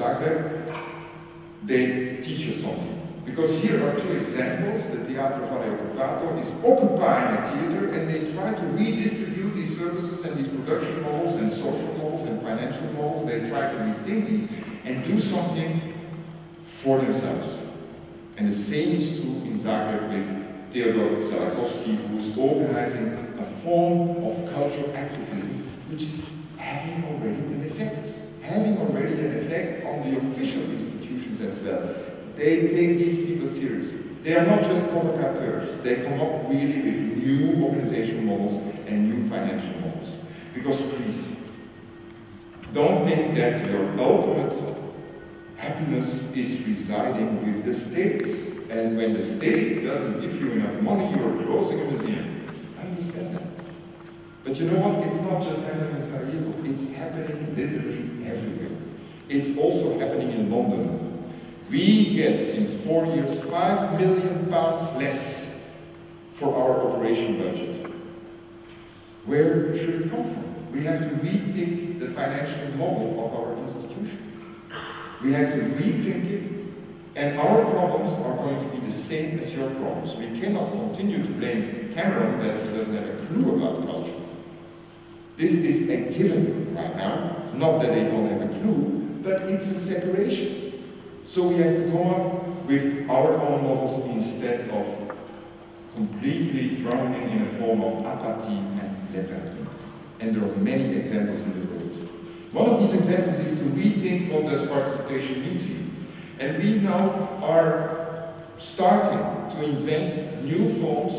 Zagreb, they teach us something. Because here are two examples. The Teatro Valle Occupato is occupying a theater, and they try to redistribute these services and these production models and social models and financial models. They try to rethink these and do something for themselves. And the same is true in Zagreb with Theodor Zalakowski, who is organizing a form of cultural activism which is having already an effect. Having already an effect on the official institutions as well. They take these people seriously. They are not just provocateurs. They come up really with new organizational models and new financial models. Because please, don't think that your ultimate happiness is residing with the state. And when the state doesn't give you enough money, you're closing a museum. I understand that. But you know what? It's not just happening in Sarajevo. It's happening literally everywhere. It's also happening in London. We get, since 4 years, £5 million less for our operation budget. Where should it come from? We have to rethink the financial model of our institution. We have to rethink it, and our problems are going to be the same as your problems. We cannot continue to blame Cameron that he doesn't have a clue about culture. This is a given right now. Not that they don't have a clue, but it's a separation. So we have to come up with our own models instead of completely drowning in a form of apathy and lethargy. And there are many examples in the world. One of these examples is to rethink what does participation mean to you. And we now are starting to invent new forms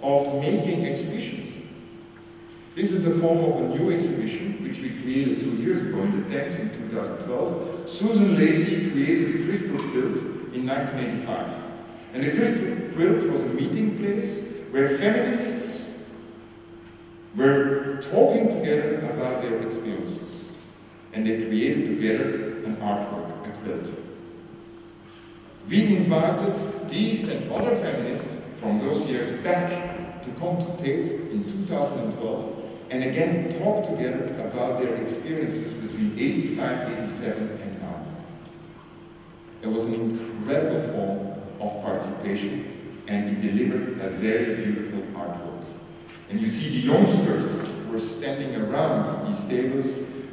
of making exhibitions. This is a form of a new exhibition which we created 2 years ago in the Tanks in 2012. Susan Lacey created the Crystal Quilt in 1985. And the Crystal Quilt was a meeting place where feminists were talking together about their experiences. And they created together an artwork, a quilt. We invited these and other feminists from those years back to come to Tate in 2012 and again talk together about their experiences between 85, 87 and now. It was an incredible form of participation, and it delivered a very beautiful artwork. And you see the youngsters were standing around these tables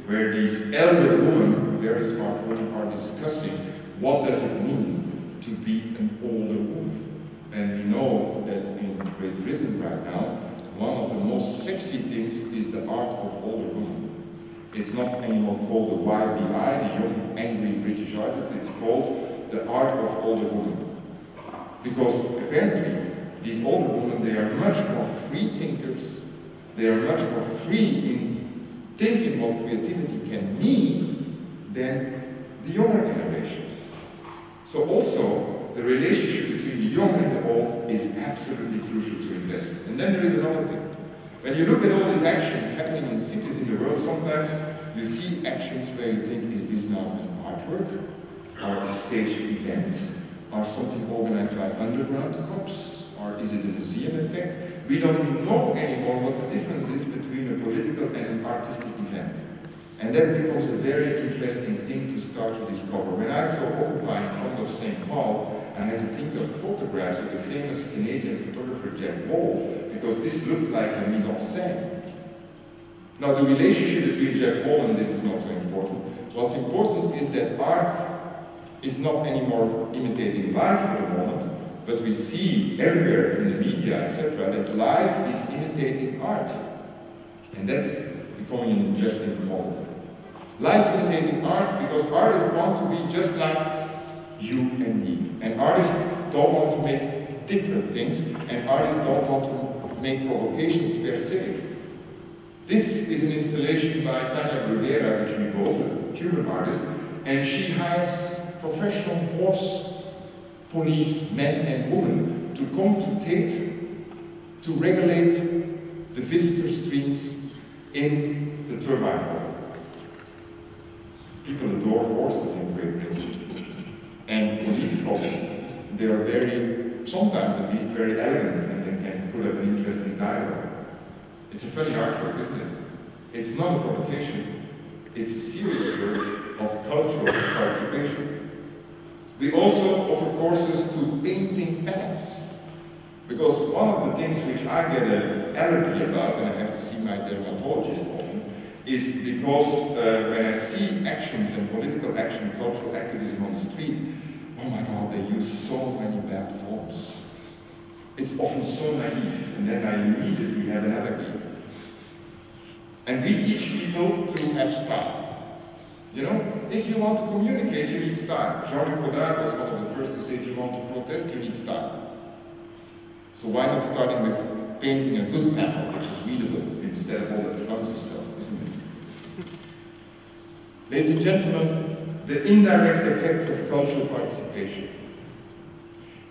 where these elder women, very smart women, are discussing what does it mean to be an older woman. And we know that in Great Britain right now, one of the most sexy things is the art of older women. It's not anymore called the YBI, the Young Angry British Artist, it's called the art of older women. Because apparently, these older women, they are much more free thinkers, they are much more free in thinking what creativity can mean than the younger generations. So also, the relationship between the young and the old is absolutely crucial to invest. And then there is another thing. When you look at all these actions happening in cities in the world, sometimes you see actions where you think, is this now an artwork, or a staged event, or something organized by underground cops, or is it a museum effect? We don't know anymore what the difference is between a political and an artistic event. And that becomes a very interesting thing to start to discover. When I saw Occupy in front of St. Paul, I had to think of photographs of the famous Canadian photographer Jeff Wall, because this looked like a mise en scène. Now the relationship between Jeff Wall and this is not so important. What's important is that art is not anymore imitating life for the moment, but we see everywhere in the media, etc., that life is imitating art. And that's becoming an interesting model. Life imitating art, because artists want to be just like you and me. And artists don't want to make different things, and artists don't want to make provocations per se. This is an installation by Tania Bruguera, which we bought, a Cuban artist, and she hires professional horse police men and women to come to Tate to regulate the visitor streams in the turbine hall. People adore horses in Great Britain. And police cops, they are very, sometimes at least, very elegant, and they can put up an interesting dialogue. It's a funny artwork, isn't it? It's not a provocation. It's a serious work of cultural participation. We also offer courses to painting panels. Because one of the things which I get an allergy about, and I have to see my dermatologist often, is because when I see actions and political action, cultural activism on the street, oh my God, they use so many bad forms. It's often so naive, and then I immediately have an allergy. And we teach people to have style. You know, if you want to communicate, you need style. Jean-Luc Godard was one of the first to say, if you want to protest, you need style. So why not starting with painting a good panel, which is readable, instead of all that clumsy stuff, isn't it? Ladies and gentlemen, the indirect effects of cultural participation.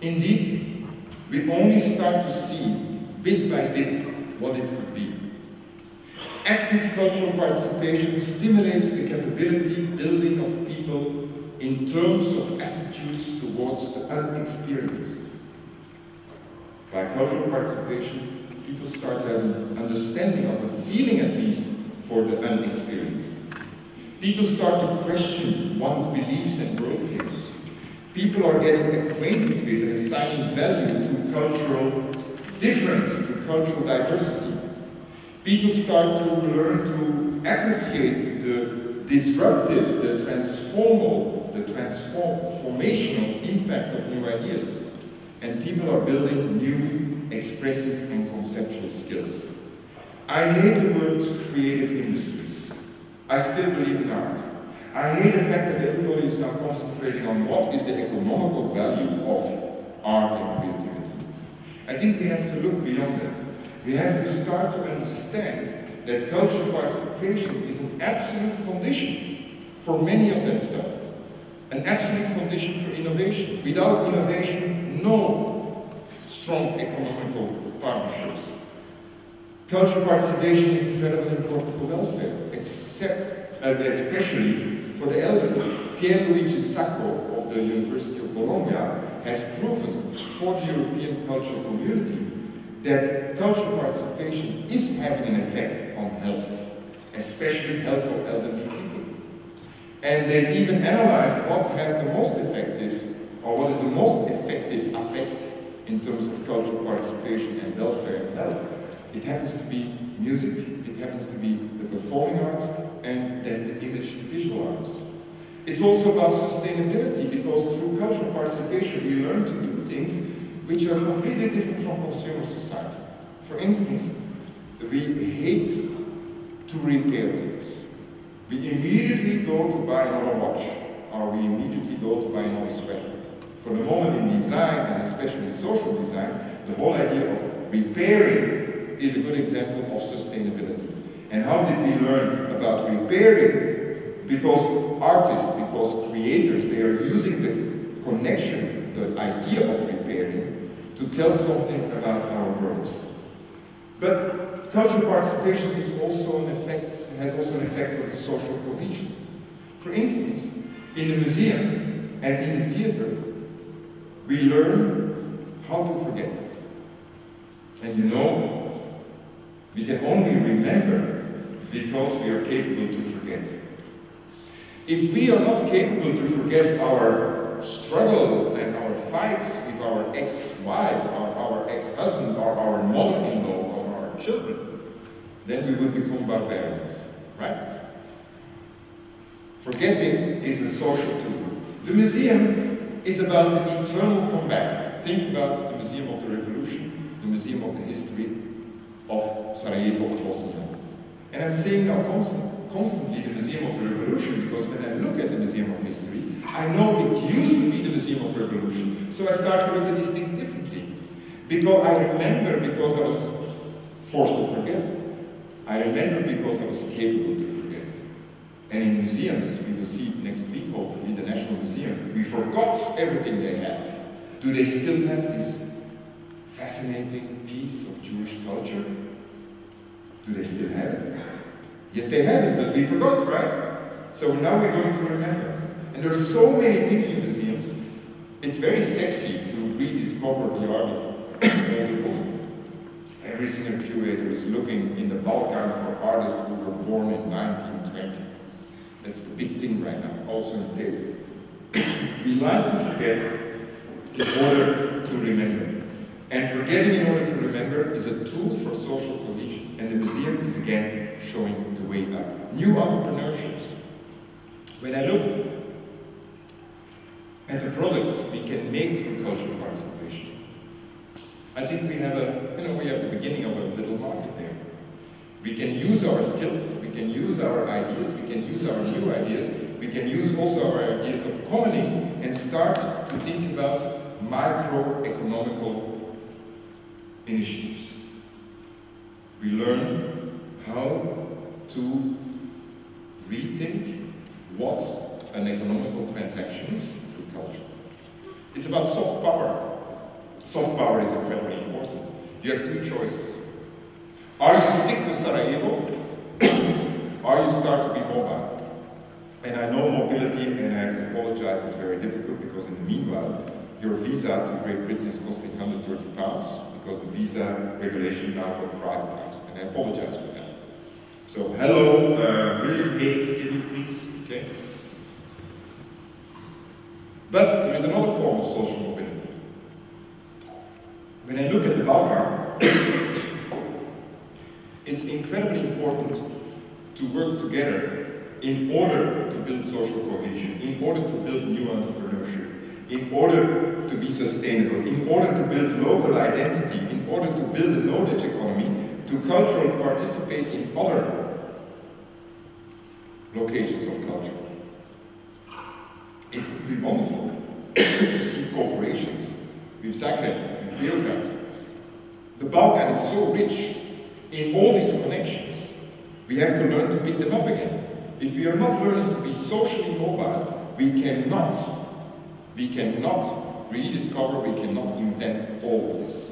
Indeed, we only start to see, bit by bit, what it could be. Active cultural participation stimulates the capability building of people in terms of attitudes towards the unexperienced. By cultural participation, people start having an understanding of a feeling at least for the unexperienced. People start to question one's beliefs and worldviews. People are getting acquainted with and assigning value to cultural difference, to cultural diversity. People start to learn to appreciate the disruptive, the transformational impact of new ideas. And people are building new expressive and conceptual skills. I hate the word creative industries. I still believe in art. I hate the fact that everybody is now concentrating on what is the economical value of art and creativity. I think we have to look beyond that. We have to start to understand that cultural participation is an absolute condition for many of that stuff. An absolute condition for innovation. Without innovation, no strong economical partnerships. Cultural participation is incredibly important for welfare, especially for the elderly. Pierluigi Sacco of the University of Bologna has proven for the European cultural community that cultural participation is having an effect on health, especially health of elderly people. And they even analyzed what has the most effective, or what is the most effective effect in terms of cultural participation and welfare and health. It happens to be music, it happens to be the performing arts, and then the image and visual arts. It's also about sustainability, because through cultural participation we learn to do things which are completely different from consumer society. For instance, we hate to repair things. We immediately go to buy another watch, or we immediately go to buy another sweater. For the moment in design, and especially social design, the whole idea of repairing is a good example of sustainability. And how did we learn about repairing? Because artists, because creators, they are using the connection, the idea of repairing, to tell something about our world. But cultural participation is also an effect, has also an effect on the social cohesion. For instance, in the museum and in the theater, we learn how to forget. And you know, we can only remember because we are capable to forget. If we are not capable to forget our struggle and our fights with our ex-wife, or our ex-husband, or our mother-in-law, or our children, then we will become barbarians, right? Forgetting is a social tool. The museum is about an eternal comeback. Think about the Museum of the Revolution, the Museum of the History of Sarajevo or Bosnia. And I'm saying now constantly the Museum of the Revolution, because when I look at the Museum of History, I know it used to be the Museum of Revolution. So I start to look at these things differently. Because I remember because I was forced to forget. I remember because I was capable to forget. And in museums, we will see next week, hopefully, the National Museum, we forgot everything they have. Do they still have this fascinating piece of Jewish culture? Do they still have it? Yes, they have it, but we forgot, right? So now we're going to remember. And there are so many things in museums. It's very sexy to rediscover the art of older women. Every single curator is looking in the Balkan for artists who were born in 1920. That's the big thing right now, also in Tate. We like to forget in order to remember. And forgetting in order to remember is a tool for social cohesion. And the museum is again showing the way up. New entrepreneurships. When I look at the products we can make through cultural participation, I think we have the beginning of a little market there. We can use our skills, we can use our ideas, we can use our new ideas, we can use also our ideas of commoning and start to think about microeconomical initiatives. We learn how to rethink what an economical transaction is through culture. It's about soft power. Soft power is incredibly important. You have two choices. Are you stick to Sarajevo, or you start to be mobile? And I know mobility, and I have to apologize, is very difficult because in the meanwhile, your visa to Great Britain is costing £130 because the visa regulation now got privatized, and I apologize for that. So, hello, William Hague, can you please? Okay. But there is another form of social mobility. When I look at the Balkan, it's incredibly important to work together in order to build social cohesion, in order to build new entrepreneurship, in order to be sustainable, in order to build local identity, in order to build a knowledge economy, to culturally participate in other locations of culture. It would be wonderful to see corporations with Zagreb, with Belgrade. The Balkan is so rich in all these connections. We have to learn to pick them up again. If we are not learning to be socially mobile, we cannot rediscover, we cannot invent all of this.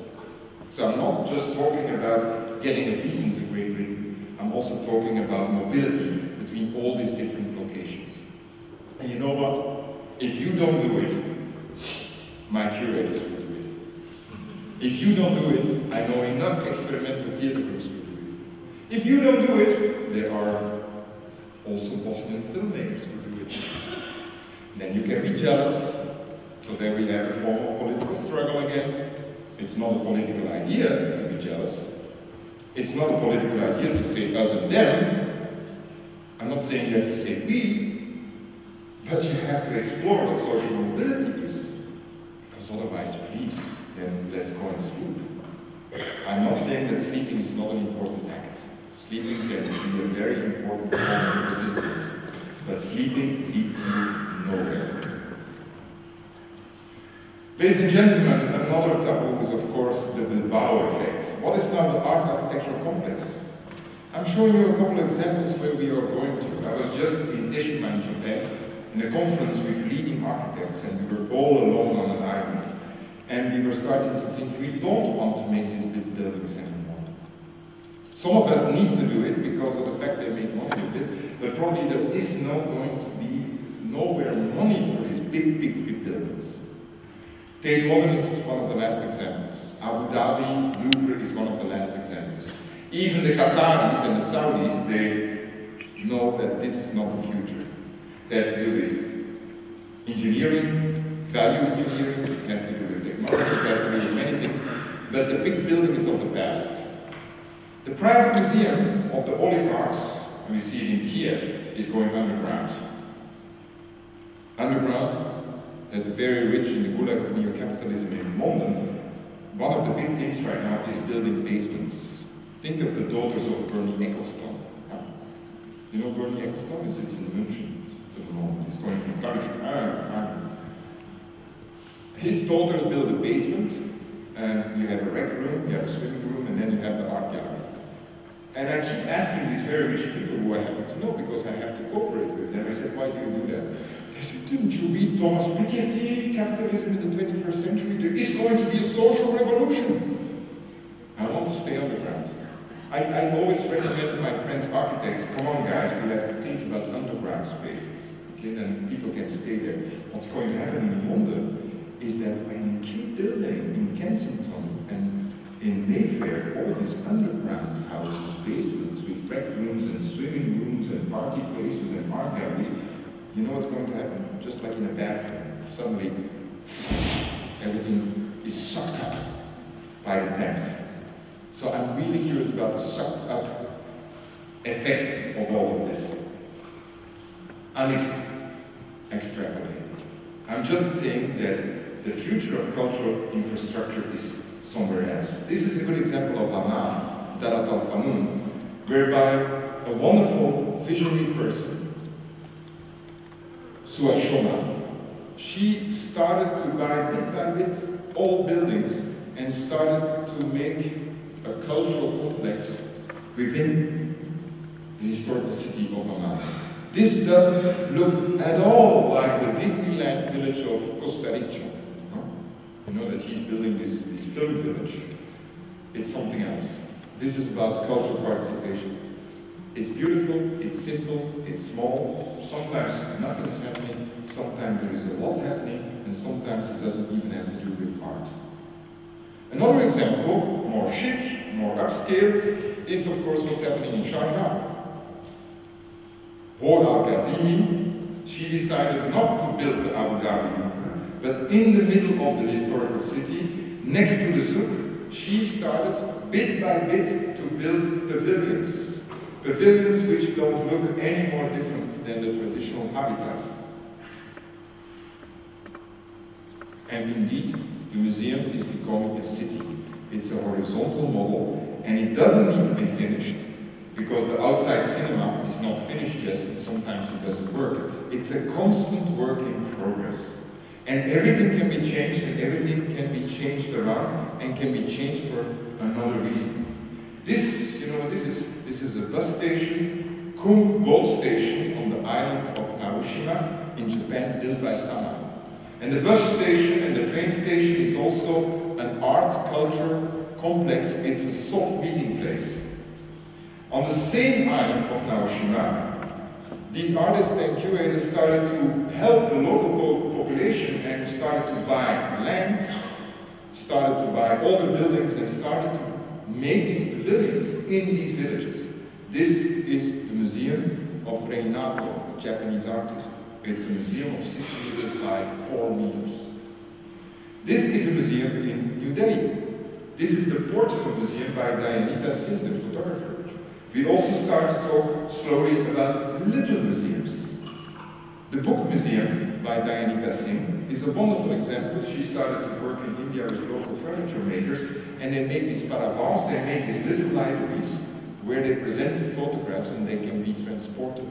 So I'm not just talking about getting a visa to Great Britain, I'm also talking about mobility between all these different locations. And you know what? If you don't do it, my curators will do it. If you don't do it, I know enough experimental theatre groups will do it. If you don't do it, there are also Bosnian filmmakers who do it. Then you can be jealous. So there we have a form of political struggle again. It's not a political idea to be jealous. It's not a political idea to say us and them. I'm not saying you have to say we, but you have to explore what social mobility is. Because otherwise, please, then let's go and sleep. I'm not saying that sleeping is not an important act. Sleeping can be a very important form of resistance. But sleeping leads you nowhere. Ladies and gentlemen, another taboo is of course the Bilbao effect. What is now the art architectural complex? I'm showing you a couple of examples where we are going to. I was just in Teshima in Japan in a conference with leading architects, and we were all alone on an island. And we were starting to think, we don't want to make these big buildings anymore. Some of us need to do it because of the fact they make money with it, but probably there is not going to be nowhere money for these big buildings. Tate Modern is one of the last examples. Abu Dhabi, Louvre is one of the last examples. Even the Qataris and the Saudis, they know that this is not the future. It has to do with engineering, value engineering, it has to do with technology, it has to do with many things. But the big building is of the past. The private museum of the oligarchs, and we see it in Kiev, is going underground. Underground, that the very rich in the gulag of neo-capitalism in London, one of the big things right now is building basements. Think of the daughters of Bernie Ecclestone. You know Bernie Ecclestone? He sits in München at the moment. He's going from Paris. His daughters build a basement, and you have a rec room, you have a swimming room, and then you have the art gallery. And I keep asking these very rich people who I happen to know because I have to cooperate with them. I said, why do you do that? I said, didn't you read Thomas Piketty, Capitalism in the 21st Century? There is going to be a social revolution. I want to stay underground. I always recommend to my friends, architects, come on guys, we have to think about underground spaces. Okay, then people can stay there. What's going to happen in London is that when you keep building in Kensington and in Mayfair, all these underground houses, basements, with rec rooms and swimming rooms and party places and art galleries, you know what's going to happen? Just like in a bathroom. Suddenly, everything is sucked up by the temps. So I'm really curious about the sucked up effect of all of this. Extrapolated. I'm just saying that the future of cultural infrastructure is somewhere else. This is a good example of Amman, Dalat al-Fanun, whereby a wonderful visionary person, Sua Shoma, she started to buy bit by bit old buildings and started to make a cultural complex within the historical city of Amman. This doesn't look at all like the Disneyland village of Costa Rica. You know that he's building this film village. It's something else. This is about cultural participation. It's beautiful, it's simple, it's small. Sometimes nothing is happening, sometimes there is a lot happening, and sometimes it doesn't even have to do with art. Another example, more chic, more upscale, is of course what's happening in Sharjah. Hor al-Kazimi, she decided not to build the Abu Dhabi, but in the middle of the historical city, next to the souk, she started bit by bit to build pavilions. Pavilions which don't look any more different than the traditional habitat. And indeed, the museum is becoming a city. It's a horizontal model, and it doesn't need to be finished, because the outside cinema is not finished yet, and sometimes it doesn't work. It's a constant work in progress. And everything can be changed, and everything can be changed around, and can be changed for another reason. This, you know what this is? This is a bus station, Kum Boat Station on the island of Naoshima in Japan, built by Sana. And the bus station and the train station is also an art culture complex. It's a soft meeting place. On the same island of Naoshima, these artists and curators started to help the local population and started to buy land, started to buy all the buildings, and started to make these pavilions in these villages. This is the Museum of Reinato, a Japanese artist. It's a museum of 6 meters by 4 meters. This is a museum in New Delhi. This is the Portugal Museum by Dayanita Singh, the photographer. We also start to talk slowly about little museums. The Book Museum by Dayanita Singh is a wonderful example. She started to work in India with local furniture makers, and they make these paravans, they make these little libraries where they present the photographs and they can be transported.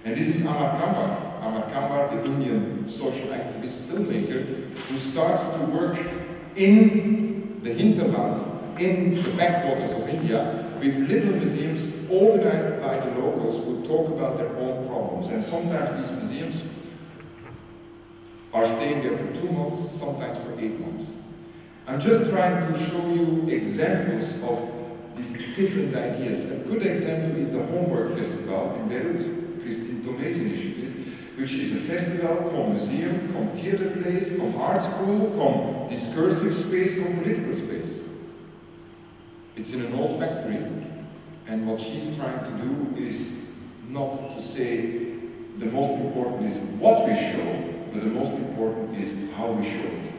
And this is Amar Kambar. Amar Kambar, the Indian social activist filmmaker, who starts to work in the hinterland, in the backwaters of India, with little museums organized by the locals who talk about their own problems. And sometimes these museums are staying there for 2 months, sometimes for 8 months. I'm just trying to show you examples of these different ideas. A good example is the Homework Festival in Beirut, Christine Thomé's initiative, which is a festival, come museum, come theater place, come art school, come discursive space, come political space. It's in an old factory, and what she's trying to do is not to say the most important is what we show, but the most important is how we show it.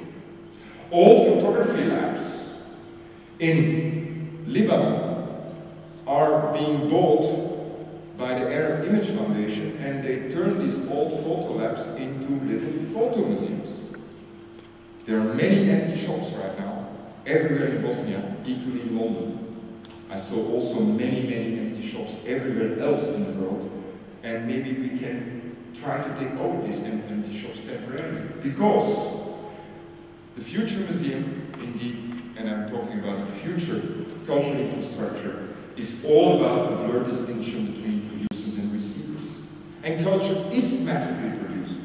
All photography labs in Lebanon are being bought by the Arab Image Foundation, and they turn these old photo labs into little photo museums. There are many empty shops right now, everywhere in Bosnia, equally in London. I saw also many empty shops everywhere else in the world, and maybe we can try to take over these empty shops temporarily. Because the future museum, indeed, and I'm talking about the future cultural infrastructure, is all about the blurred distinction between producers and receivers. And culture is massively produced.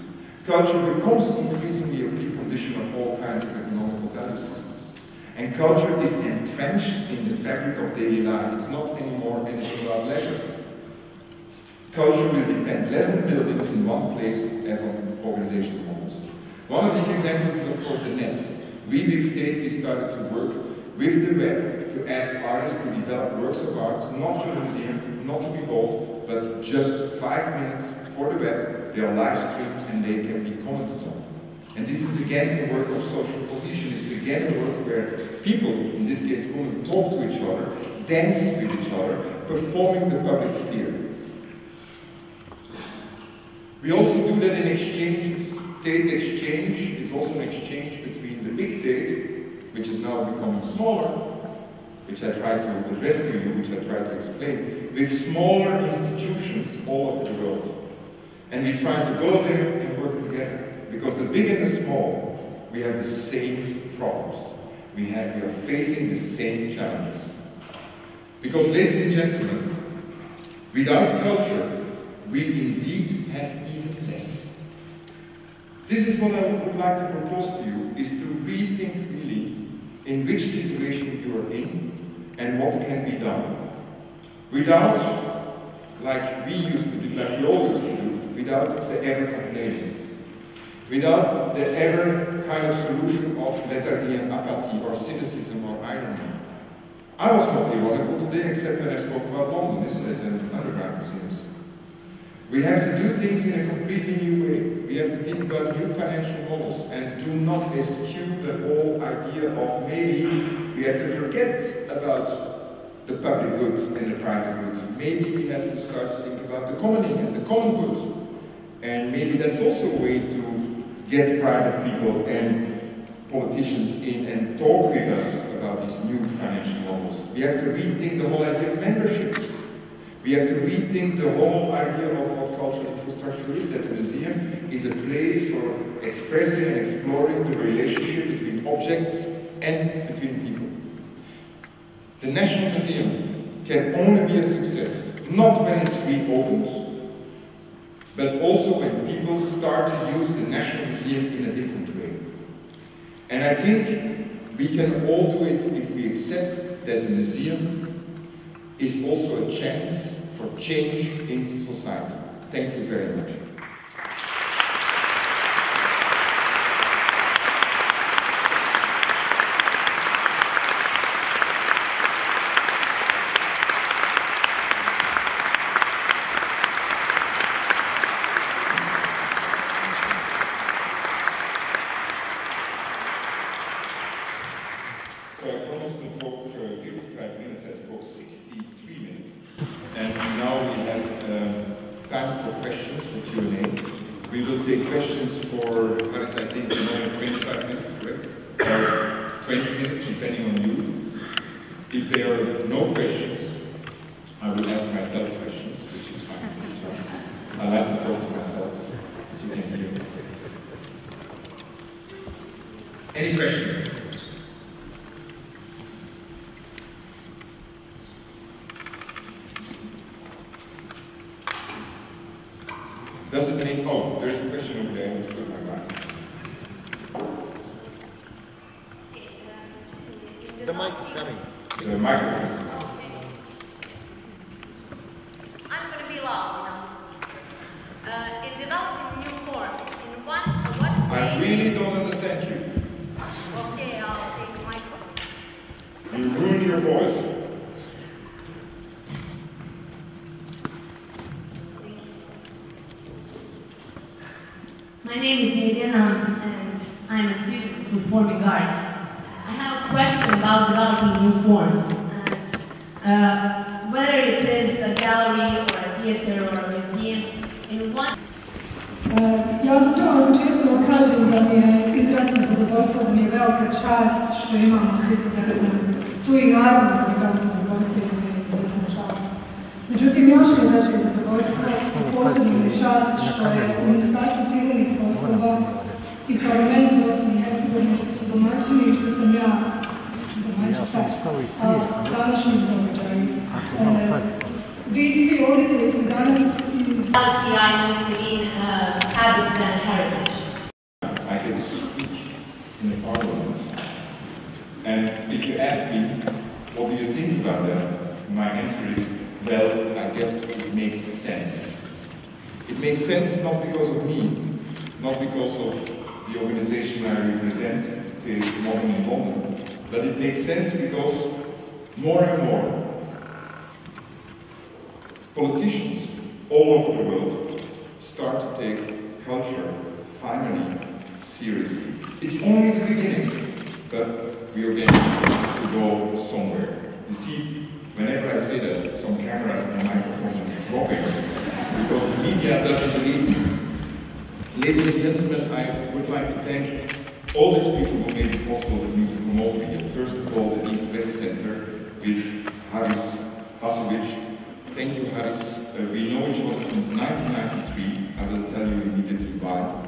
Culture becomes increasingly a precondition of all kinds of economical value systems. And culture is entrenched in the fabric of daily life. It's not anymore anything about leisure. Culture will depend less on buildings in one place as on organizational models. One of these examples is, of course, the net. We with Tate, we started to work with the web to ask artists to develop works of art, not for the museum, not to be bought, but just 5 minutes for the web. They are live streamed and they can be commented on. And this is again a work of social cohesion. It's again a work where people, in this case women, talk to each other, dance with each other, performing the public sphere. We also do that in exchanges. Tate exchange is also an exchange between the big Tate, which is now becoming smaller, which I try to address to you, which I try to explain, with smaller institutions all over the world. And we try to go there and work together. Because the big and the small, we have the same problems. We are facing the same challenges. Because, ladies and gentlemen, without culture, we indeed have even less. This is what I would like to propose to you, is to rethink really in which situation you are in and what can be done. Without, like we used to do, like we all used to do, without the ever complaining. Without the ever kind of solution of lethargy and apathy or cynicism or irony. I was not ironical today except when I spoke about London, isn't it, and underground museums. We have to do things in a completely new way. We have to think about new financial models and do not eschew the whole idea of maybe we have to forget about the public good and the private good. Maybe we have to start to think about the common and the common good. And maybe that's also a way to get private people and politicians in and talk with us about these new financial models. We have to rethink the whole idea of memberships. We have to rethink the whole idea of what cultural infrastructure is, that the museum is a place for expressing and exploring the relationship between objects and between people. The National Museum can only be a success, not when it's reopened, but also when people start to use the National Museum in a different way. And I think we can all do it if we accept that the museum is also a chance for change in society. Thank you very much. So I promised to talk 55 minutes, I spoke 63 minutes. And now we have time for questions, for Q&A. We will take questions for, what is I think, 25 minutes, correct? Or 20 minutes, depending on you. If there are no questions, I will ask myself questions, which is fine. I like to talk to myself, as you can hear. Any questions? Does it mean, oh, there is a question over there, I want to put my glasses. The mic is coming. The microphone. I'm going to be loud now. In developing new forms, in what way? I really don't understand you. Okay, I'll take the microphone. You ruined your voice. My name is Mediana, and I'm a student of performing arts. I have a question about developing new forms, and whether it is a gallery or a theater or a museum, in what... Ja sam htjela na početku da kažem da mi je izrazno zadovoljstvo, da mi je velika čast što imamo tu i naravno da mi je veliko zadovoljstvo i da mi je izuzetna čast. Međutim, još mi je veće zadovoljstvo, posebno mi je čast što je Ministarstvo civilnih poslova i Parlament Bosne i Hercegovine što su domaćini i što sam ja domaćica današnjim događaju. Vi svi ovdje koji su danas habits and heritage. I get to speak in the Parliament, and if you ask me, what do you think about that? My answer is, well, I guess it makes sense. It makes sense not because of me, not because of the organization I represent, the Modern in London, But it makes sense because more and more politicians all over the world start to take culture finally seriously. It's only the beginning, but we are going to go somewhere. You see, whenever I say that, some cameras and microphones are dropping because the media doesn't believe me. Ladies and gentlemen, I would like to thank all these people who made it possible for me to come over here. First of all, the East-West Center with Haris Hasovic. Thank you, Haris. We know each other since 1993. I will tell you immediately why.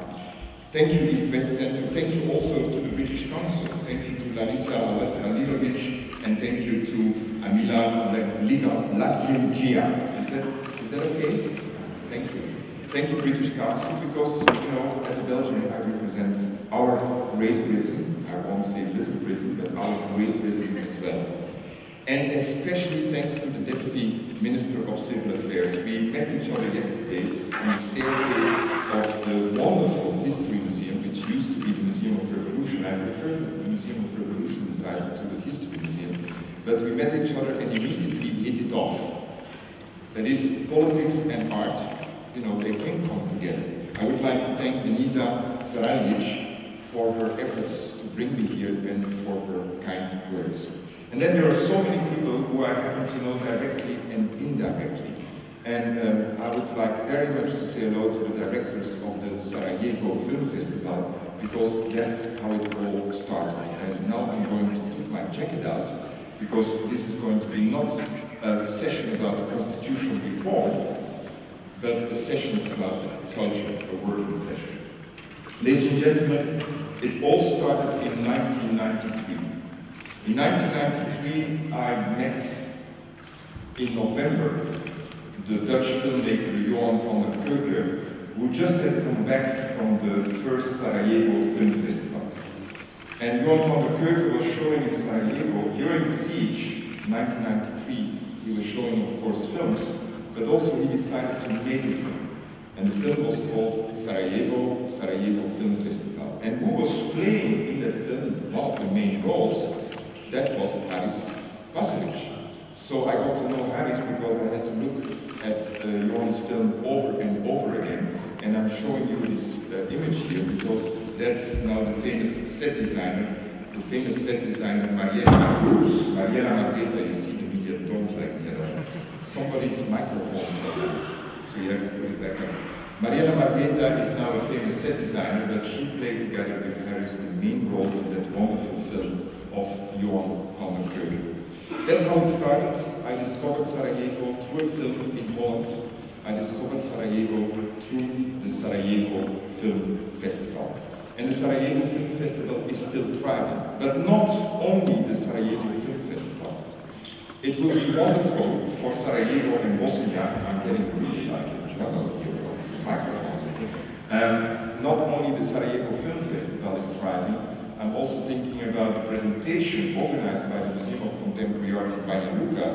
Thank you, East-West Center. Thank you also to the British Council. Thank you to Larissa Halilovic, and thank you to Amila Lagiengia. Is that okay? Thank you. Thank you, British Council, because, you know, as a Belgian, I represent our Great Britain. I won't say Little Britain, but our Great Britain as well. And especially thanks to the Deputy Minister of Civil Affairs. We met each other yesterday on the staircase of the wonderful History Museum, which used to be the Museum of Revolution. I refer to the Museum of Revolution, the title, to the History Museum. But we met each other and immediately hit it off. That is, politics and art, you know, they can come together. I would like to thank Denisa Sarajlic for her efforts to bring me here and for her kind words. And then there are so many people who I happen to know directly and indirectly. And I would like very much to say hello to the directors of the Sarajevo Film Festival, because that's how it all started. And now I'm going to put my jacket out, because this is going to be not a session about constitutional reform, but a session about culture, a working session. Ladies and gentlemen, it all started in 1993. In 1993, I met in November the Dutch filmmaker Johan van der Keuken, who just had come back from the first Sarajevo Film Festival. And Johan van der Keuken was showing in Sarajevo during the siege, 1993. He was showing, of course, films, but also he decided to make a film. And the film was called Sarajevo Film Festival. And who was playing in that film one of the main roles? That was Haris Hasovic. So I got to know Haris because I had to look at Johan's film over and over again. And I'm showing you this image here because that's now the famous set designer, Mariela Cruz. Mariela Margueta, you see the media don't like me at all. Somebody's microphone, so you have to put it back on. Mariela Margueta is now a famous set designer, but she played together with Haris the main role in that wonderful film of Johan van der Keuken. That's how it started. I discovered Sarajevo through a film in Holland. I discovered Sarajevo through the Sarajevo Film Festival. And the Sarajevo Film Festival is still thriving. But not only the Sarajevo Film Festival. It will be wonderful for Sarajevo and Bosnia. I'm getting really like a juggle here with microphones. Not only the Sarajevo Film Festival is thriving, I'm also thinking about a presentation organized by the Museum of Contemporary Art in Banja Luka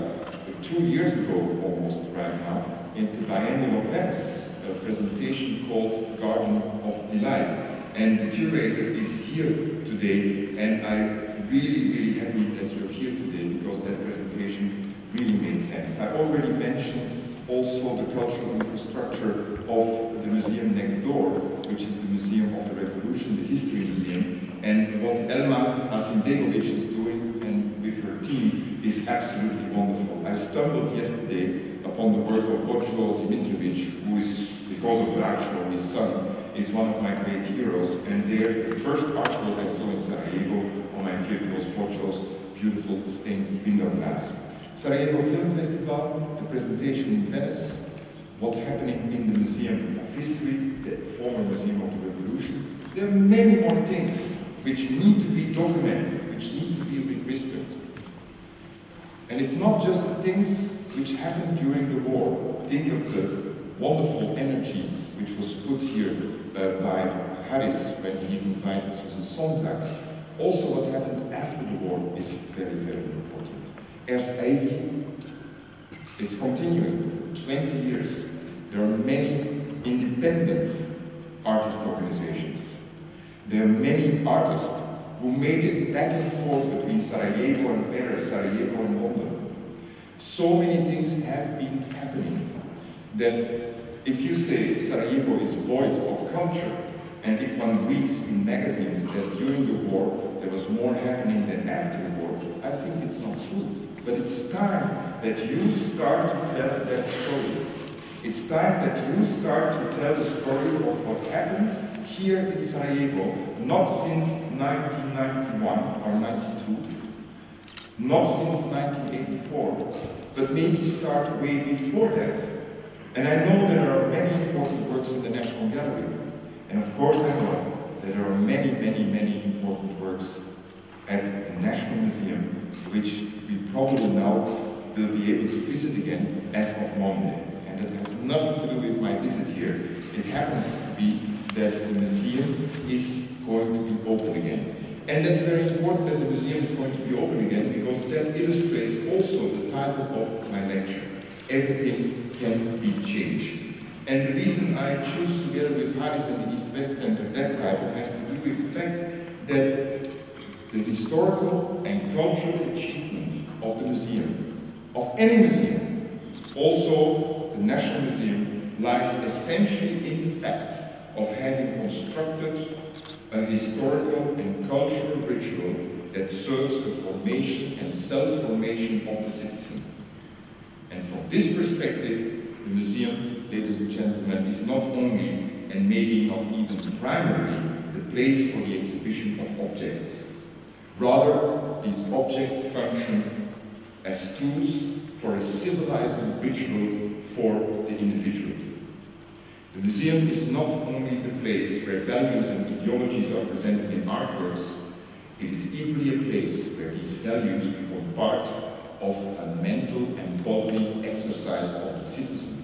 2 years ago, almost right now, in the Biennial of Venice, a presentation called Garden of Delight. And the curator is here today, and I'm really happy that you're here today because that presentation really made sense. I already mentioned also the cultural infrastructure of the museum next door, which is the Museum of the Revolution, the History Museum. And what Elma Asimbegovic is doing and with her team is absolutely wonderful. I stumbled yesterday upon the work of Vojo Dimitrovic, who is, because of Bracho, his son, is one of my great heroes. And there, the first article I saw in Sarajevo on my trip was Vojo's beautiful stained window glass. Sarajevo Film Festival, the presentation in Venice, what's happening in the Museum of History, the former Museum of the Revolution. There are many more things which need to be documented, which need to be registered. And it's not just the things which happened during the war. Think of the wonderful energy which was put here by Haris when he invited Susan Sontag. Also what happened after the war is very important. Ernst Ivy, it's continuing for 20 years. There are many independent artist organizations. There are many artists who made it back and forth between Sarajevo and Paris, Sarajevo and London. So many things have been happening that if you say Sarajevo is void of culture, and if one reads in magazines that during the war there was more happening than after the war, I think it's not true. But it's time that you start to tell that story. It's time that you start to tell the story of what happened here in Sarajevo, not since 1991 or 92, not since 1984, but maybe start way before that. And I know there are many important works in the National Gallery. And of course I know that there are many, many, many important works at the National Museum, which we probably now will be able to visit again as of Monday. And that has nothing to do with my visit here. It happens to be that the museum is going to be open again. And that's very important that the museum is going to be open again, because that illustrates also the title of my lecture. Everything can be changed. And the reason I choose, together with Harris and the East-West Center, that title has to do with the fact that the historical and cultural achievement of the museum, of any museum, also the National Museum, lies essentially in the fact of having constructed a historical and cultural ritual that serves the formation and self-formation of the citizen. And from this perspective, the museum, ladies and gentlemen, is not only, and maybe not even primarily, the place for the exhibition of objects. Rather, these objects function as tools for a civilizing ritual for the individual. The museum is not only the place where values and ideologies are presented in artworks, it is equally a place where these values become part of a mental and bodily exercise of the citizen.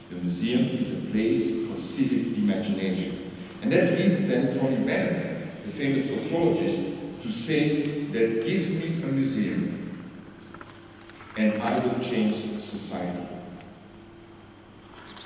The museum is a place for civic imagination. And that leads then Tony Bennett, the famous sociologist, to say that give me a museum and I will change society.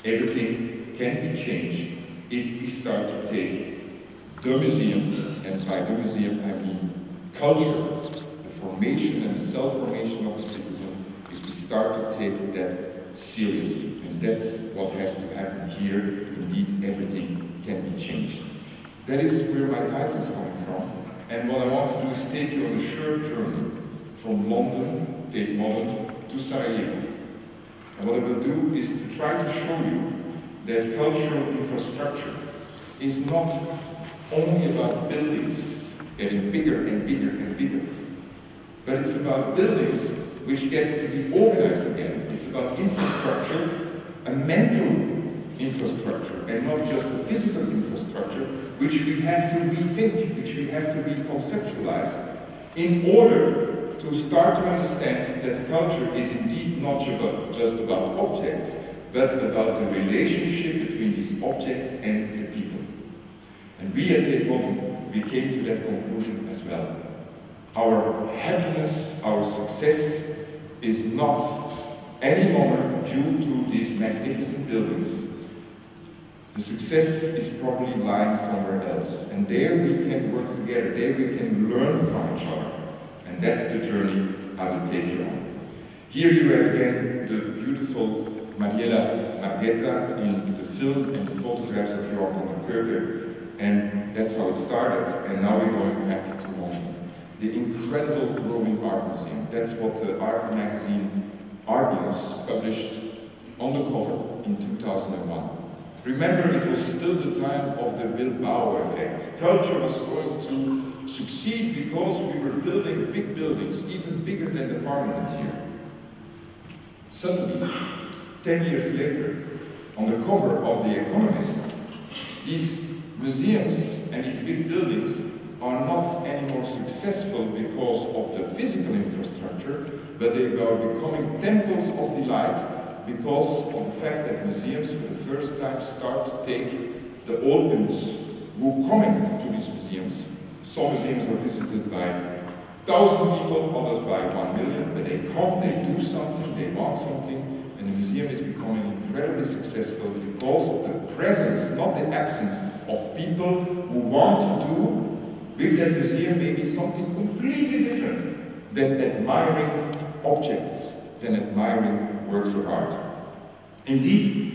Everything can be changed if we start to take the museum, and by the museum I mean culture, the formation and the self-formation of the citizen, if we start to take that seriously. And that's what has to happen here. Indeed, everything can be changed. That is where my title is coming from. And what I want to do is take you on a short journey from London, Tate Modern, to Sarajevo. And what I will do is to try to show you that cultural infrastructure is not only about buildings getting bigger and bigger and bigger, but it's about buildings which gets to be organized again. It's about infrastructure, a mental infrastructure, and not just a physical infrastructure, which we have to rethink, which we have to reconceptualize, in order to start to understand that culture is indeed not just about objects, but about the relationship between these objects and the people. And we at Tate Modern, we came to that conclusion as well. Our happiness, our success is not any longer due to these magnificent buildings. The success is probably lying somewhere else. And there we can work together, there we can learn from each other. And that's the journey I will take you on. Here you have again the beautiful Mariella Marghetta in the film and the photographs of Joachim van der Keuken. And that's how it started. And now we're going back to London. The incredible growing art museum. That's what the art magazine Argos published on the cover in 2001. Remember, it was still the time of the Bilbao effect. Culture was going to succeed because we were building big buildings, even bigger than the parliament here. Suddenly, 10 years later, on the cover of The Economist, these museums and these big buildings are not anymore successful because of the physical infrastructure, but they are becoming temples of delight because of the fact that museums for the first time start to take the audience who are coming to these museums. Some museums are visited by 1,000 people, others by 1 million, but they come, they do something, they want something, and the museum is becoming incredibly successful because of the presence, not the absence, of people who want to do with that museum may be something completely different than admiring objects, than admiring works of art. Indeed,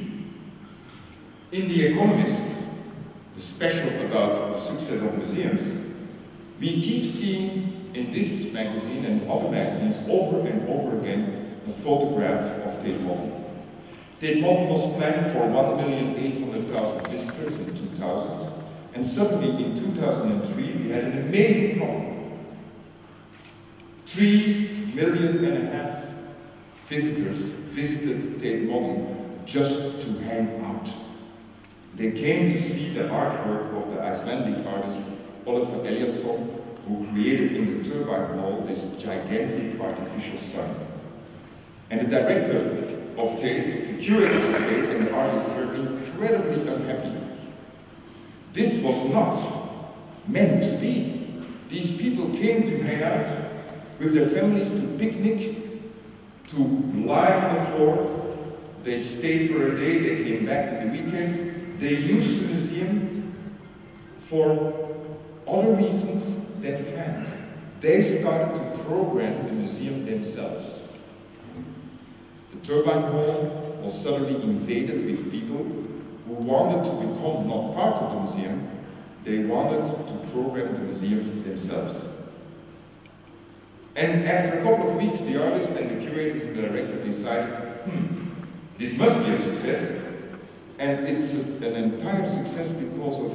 in The Economist, the special about the success of museums, we keep seeing in this magazine and other magazines over and over again a photograph of Tate Modern. Tate Modern was planned for 1,800,000 visitors in 2000, and suddenly in 2003 we had an amazing problem. 3.5 million visitors visited Tate Modern just to hang out. They came to see the artwork of the Icelandic artist Oliver Eliasson, who created in the Turbine Hall this gigantic artificial sun. And the director of Tate, the curator of Tate, and the artists were incredibly unhappy. This was not meant to be. These people came to hang out with their families, to picnic, to lie on the floor. They stayed for a day, they came back in the weekend. They used the museum for other reasons than planned. They started to program the museum themselves. The Turbine Hall was suddenly invaded with people who wanted to become not part of the museum. They wanted to program the museum themselves. And after a couple of weeks, the artists and the curators and the director decided, this must be a success. And it's an entire success because of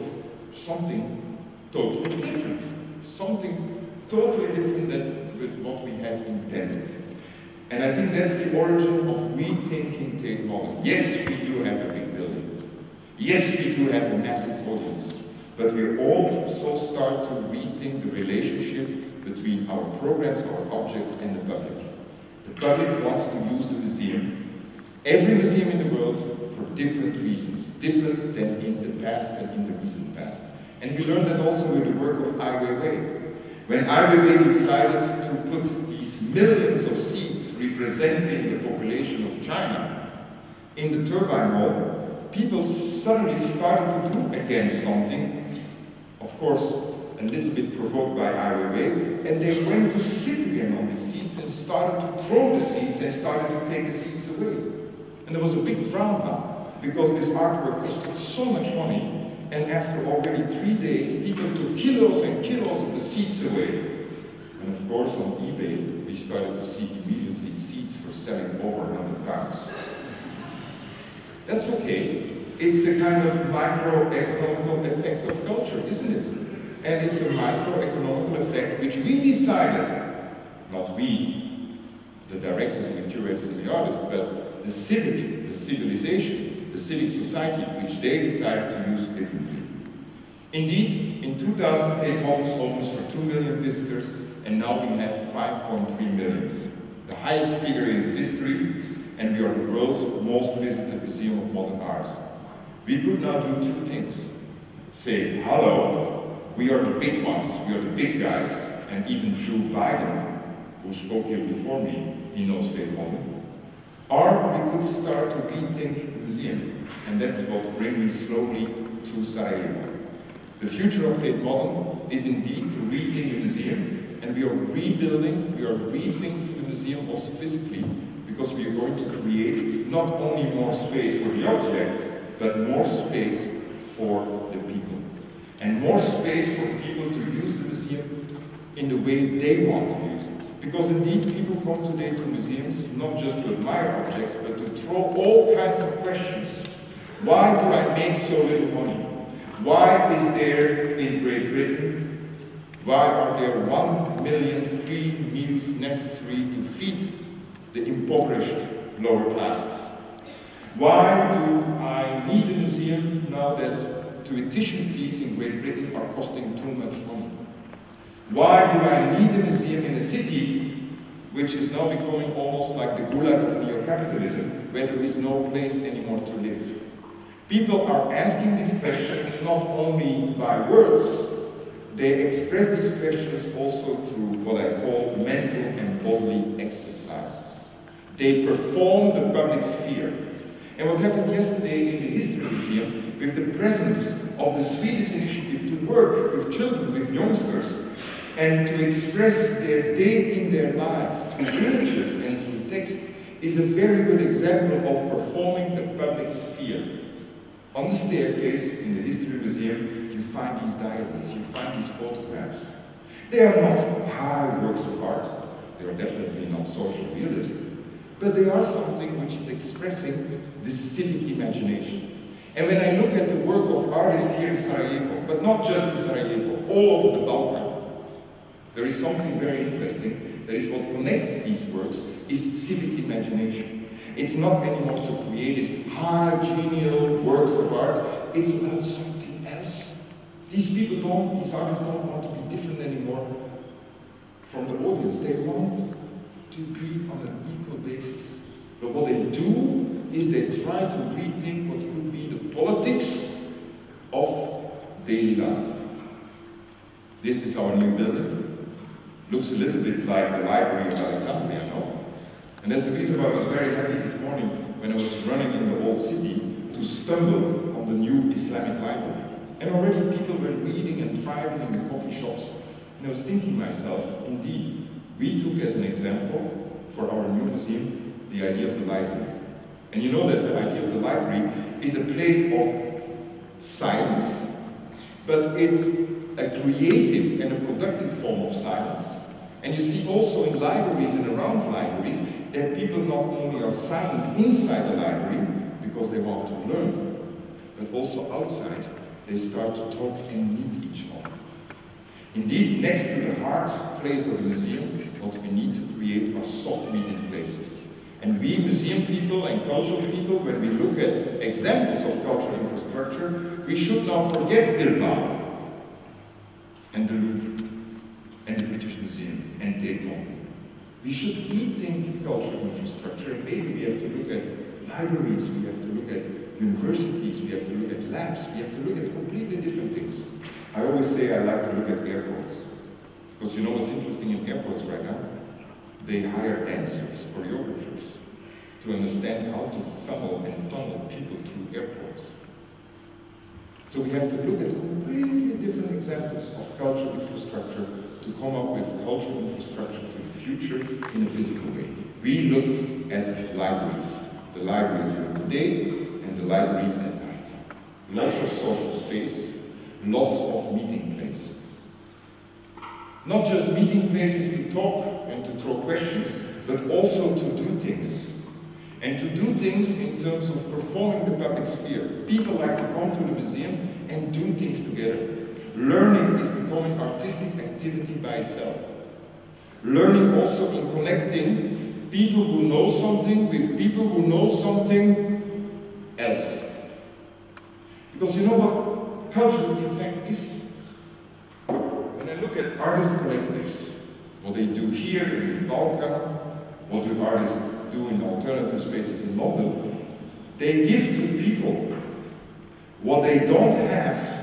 something totally different. Something totally different than with what we had intended. And I think that's the origin of rethinking Tate Modern. Yes, we do have a big building. Yes, we do have a massive audience. But we also start to rethink the relationship between our programs, our objects, and the public. The public wants to use the museum, every museum in the world, for different reasons, different than in the past and in the recent past. And we learned that also with the work of Ai Weiwei. When Ai Weiwei decided to put these millions of seats representing the population of China in the Turbine Hall, people suddenly started to do again something, of course, a little bit provoked by Ai Weiwei, and they went to sit again on the seats and started to throw the seats and started to take the seats away. And there was a big drama, because this artwork costed so much money, and after already 3 days, people took kilos and kilos of the seats away. And of course, on eBay, we started to see immediately seats for selling over £100. That's okay. It's a kind of microeconomical effect of culture, isn't it? And it's a microeconomical effect which we decided, not we, the directors and the curators and the artists, but the civilization, the civic society, which they decided to use differently. Indeed, in 2000, Tate Modern opens for 2 million visitors, and now we have 5.3 million. The highest figure in its history, and we are the world's most visited museum of modern art. We could now do 2 things. Say, hello, we are the big ones, we are the big guys, and even Joe Biden, who spoke here before me, he knows Tate Modern. Or we could start to rethink the museum, and that's what brings me slowly to Sarajevo. The future of Tate Modern is indeed to rethink the museum, and we are rebuilding, we are rethinking the museum also physically, because we are going to create not only more space for the objects, but more space for the people. And more space for people to use the museum in the way they want to use it. Because indeed, people come today to museums not just to admire objects, but to throw all kinds of questions. Why do I make so little money? Why is there in Great Britain, why are there 1 million free meals necessary to feed the impoverished lower classes? Why do I need a museum now that tuition fees in Great Britain are costing too much money? Why do I need a museum in a city which is now becoming almost like the gulag of neo-capitalism, where there is no place anymore to live? People are asking these questions not only by words, they express these questions also through what I call mental and bodily exercises. They perform the public sphere. And what happened yesterday in the History Museum, with the presence of the Swedish initiative to work with children, with youngsters, and to express their day in their life through images and through text is a very good example of performing the public sphere. On the staircase in the History Museum, you find these diaries, you find these photographs. They are not high works of art, they are definitely not social realists, but they are something which is expressing the civic imagination. And when I look at the work of artists here in Sarajevo, but not just in Sarajevo, all over the Balkan, there is something very interesting. That is what connects these works is civic imagination. It's not anymore to create these high, genial works of art. It's about something else. These artists don't want to be different anymore from the audience. They want to be on an equal basis. But what they do is they try to rethink what could be the politics of daily life. This is our new building. Looks a little bit like the library of Alexandria, no? And that's the reason why I was very happy this morning when I was running in the old city to stumble on the new Islamic library. And already people were reading and thriving in the coffee shops. And I was thinking myself, indeed, we took as an example for our new museum the idea of the library. And you know that the idea of the library is a place of silence, but it's a creative and a productive form of silence. And you see also in libraries and around libraries that people not only are silent inside the library because they want to learn, but also outside they start to talk and meet each other. Indeed, next to the hard place of the museum, what we need to create are soft meeting places. And we museum people and cultural people, when we look at examples of cultural infrastructure, we should not forget Bilbao and the Louvre and the British Museum and Tétouan. We should rethink cultural infrastructure, and maybe we have to look at libraries, we have to look at universities, we have to look at labs, we have to look at completely different things. I always say I like to look at airports, because you know what's interesting in airports right now? They hire dancers, choreographers, to understand how to funnel and tunnel people through airports. So we have to look at completely different examples of cultural infrastructure to come up with cultural infrastructure for the future in a physical way. We looked at libraries, the library during the day and the library at night. Lots of social space, lots of meeting places. Not just meeting places to talk and to throw questions, but also to do things. And to do things in terms of performing the public sphere. People like to come to the museum and do things together. Learning is becoming artistic activity by itself. Learning also in connecting people who know something with people who know something else. Because you know what cultural effect is? When I look at artist collectives, what they do here in the Balkan, what do artists do in alternative spaces in London, they give to people what they don't have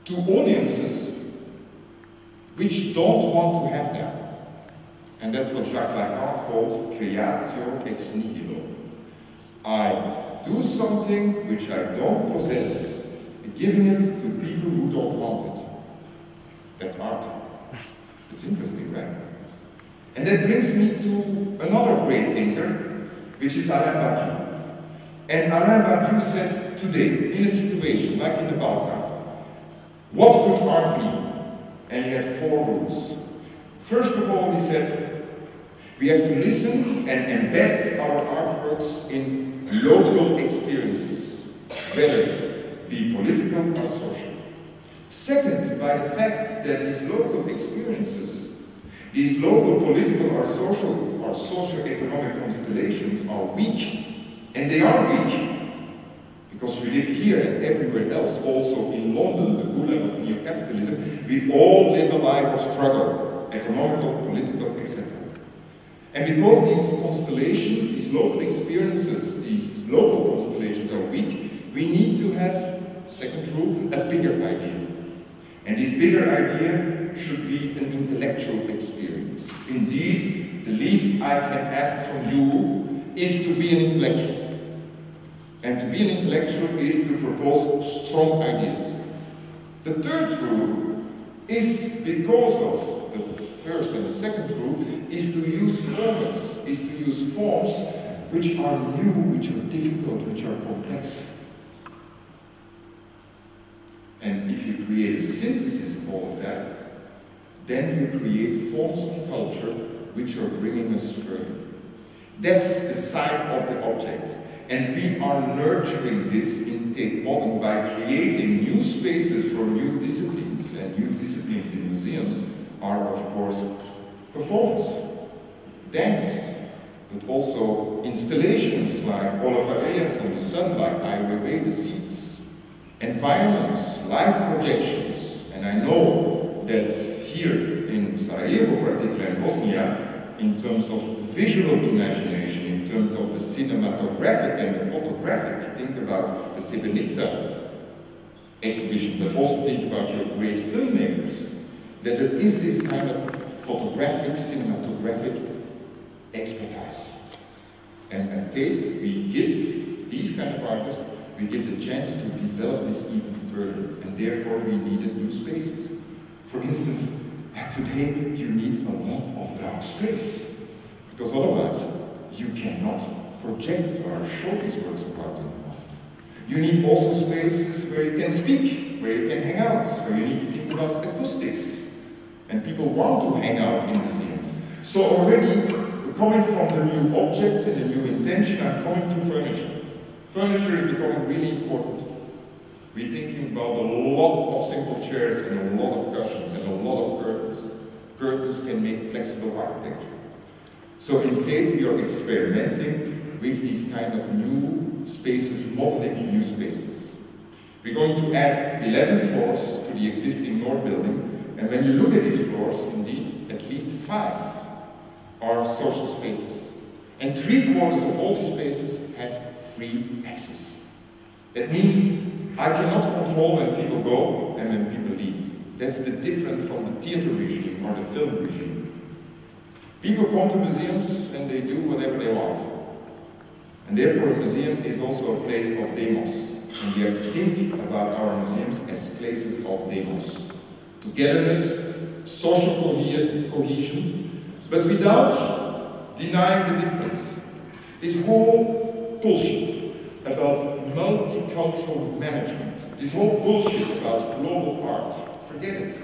to audiences which don't want to have them. And that's what Jacques Lacan called creatio ex nihilo. I do something which I don't possess, giving it to people who don't want it. That's art. It's interesting, right? And that brings me to another great thinker, which is Alain Badiou. And Alain Badiou said today, in a situation like in the Balkan, what could art be? And he had 4 rules. First of all, he said, we have to listen and embed our artworks in local experiences, whether it be political or social. Second, by the fact that these local experiences, these local political or socio-economic constellations are weak, and they are weak, because we live here and everywhere else, also in London, the gulag of neo-capitalism, we all live a life of struggle, economical, political, etc. And because these constellations, these local experiences, these local constellations are weak, we need to have, second rule, a bigger idea. And this bigger idea should be an intellectual experience. Indeed, the least I can ask from you is to be an intellectual. And to be an intellectual is to propose strong ideas. The third rule is, because of the first and the second rule, is to use formats, is to use forms which are new, which are difficult, which are complex. And if you create a synthesis of all of that, then you create forms of culture which are bringing us further. That's the side of the object. And we are nurturing this in Tate Modern by creating new spaces for new disciplines. And new disciplines in museums are, of course, performance, dance, but also installations like Olafur Eliasson, The Sun, like Ai Weiwei, The Seeds, environments, live projections. And I know that here in Sarajevo, particularly in Bosnia, in terms of visual imagination, in terms of the cinematographic and the photographic, think about the Srebrenica exhibition, but also think about your great filmmakers, that there is this kind of photographic, cinematographic expertise. And at Tate, we give these kind of artists, we give the chance to develop this even further, and therefore we needed new spaces. For instance, today you need a lot of dark space, because otherwise you cannot project or show these works of art anymore. You need also spaces where you can speak, where you can hang out, where you need to think about acoustics. And people want to hang out in museums. So already, coming from the new objects and the new intention, I'm coming to furniture. Furniture is becoming really important. We're thinking about a lot of simple chairs and a lot of cushions and a lot of curtains. Curtains can make flexible architecture. So in Tate, we are experimenting with these kind of new spaces, modeling new spaces. We're going to add 11 floors to the existing North building, and when you look at these floors, indeed, at least 5 are social spaces. And 3/4 of all these spaces have free access. That means I cannot control when people go and when people leave. That's the difference from the theater regime or the film regime. People come to museums and they do whatever they want. And therefore a museum is also a place of demos. And we have to think about our museums as places of demos. Togetherness, social cohesion, but without denying the difference. This whole bullshit about multicultural management, this whole bullshit about global art, forget it.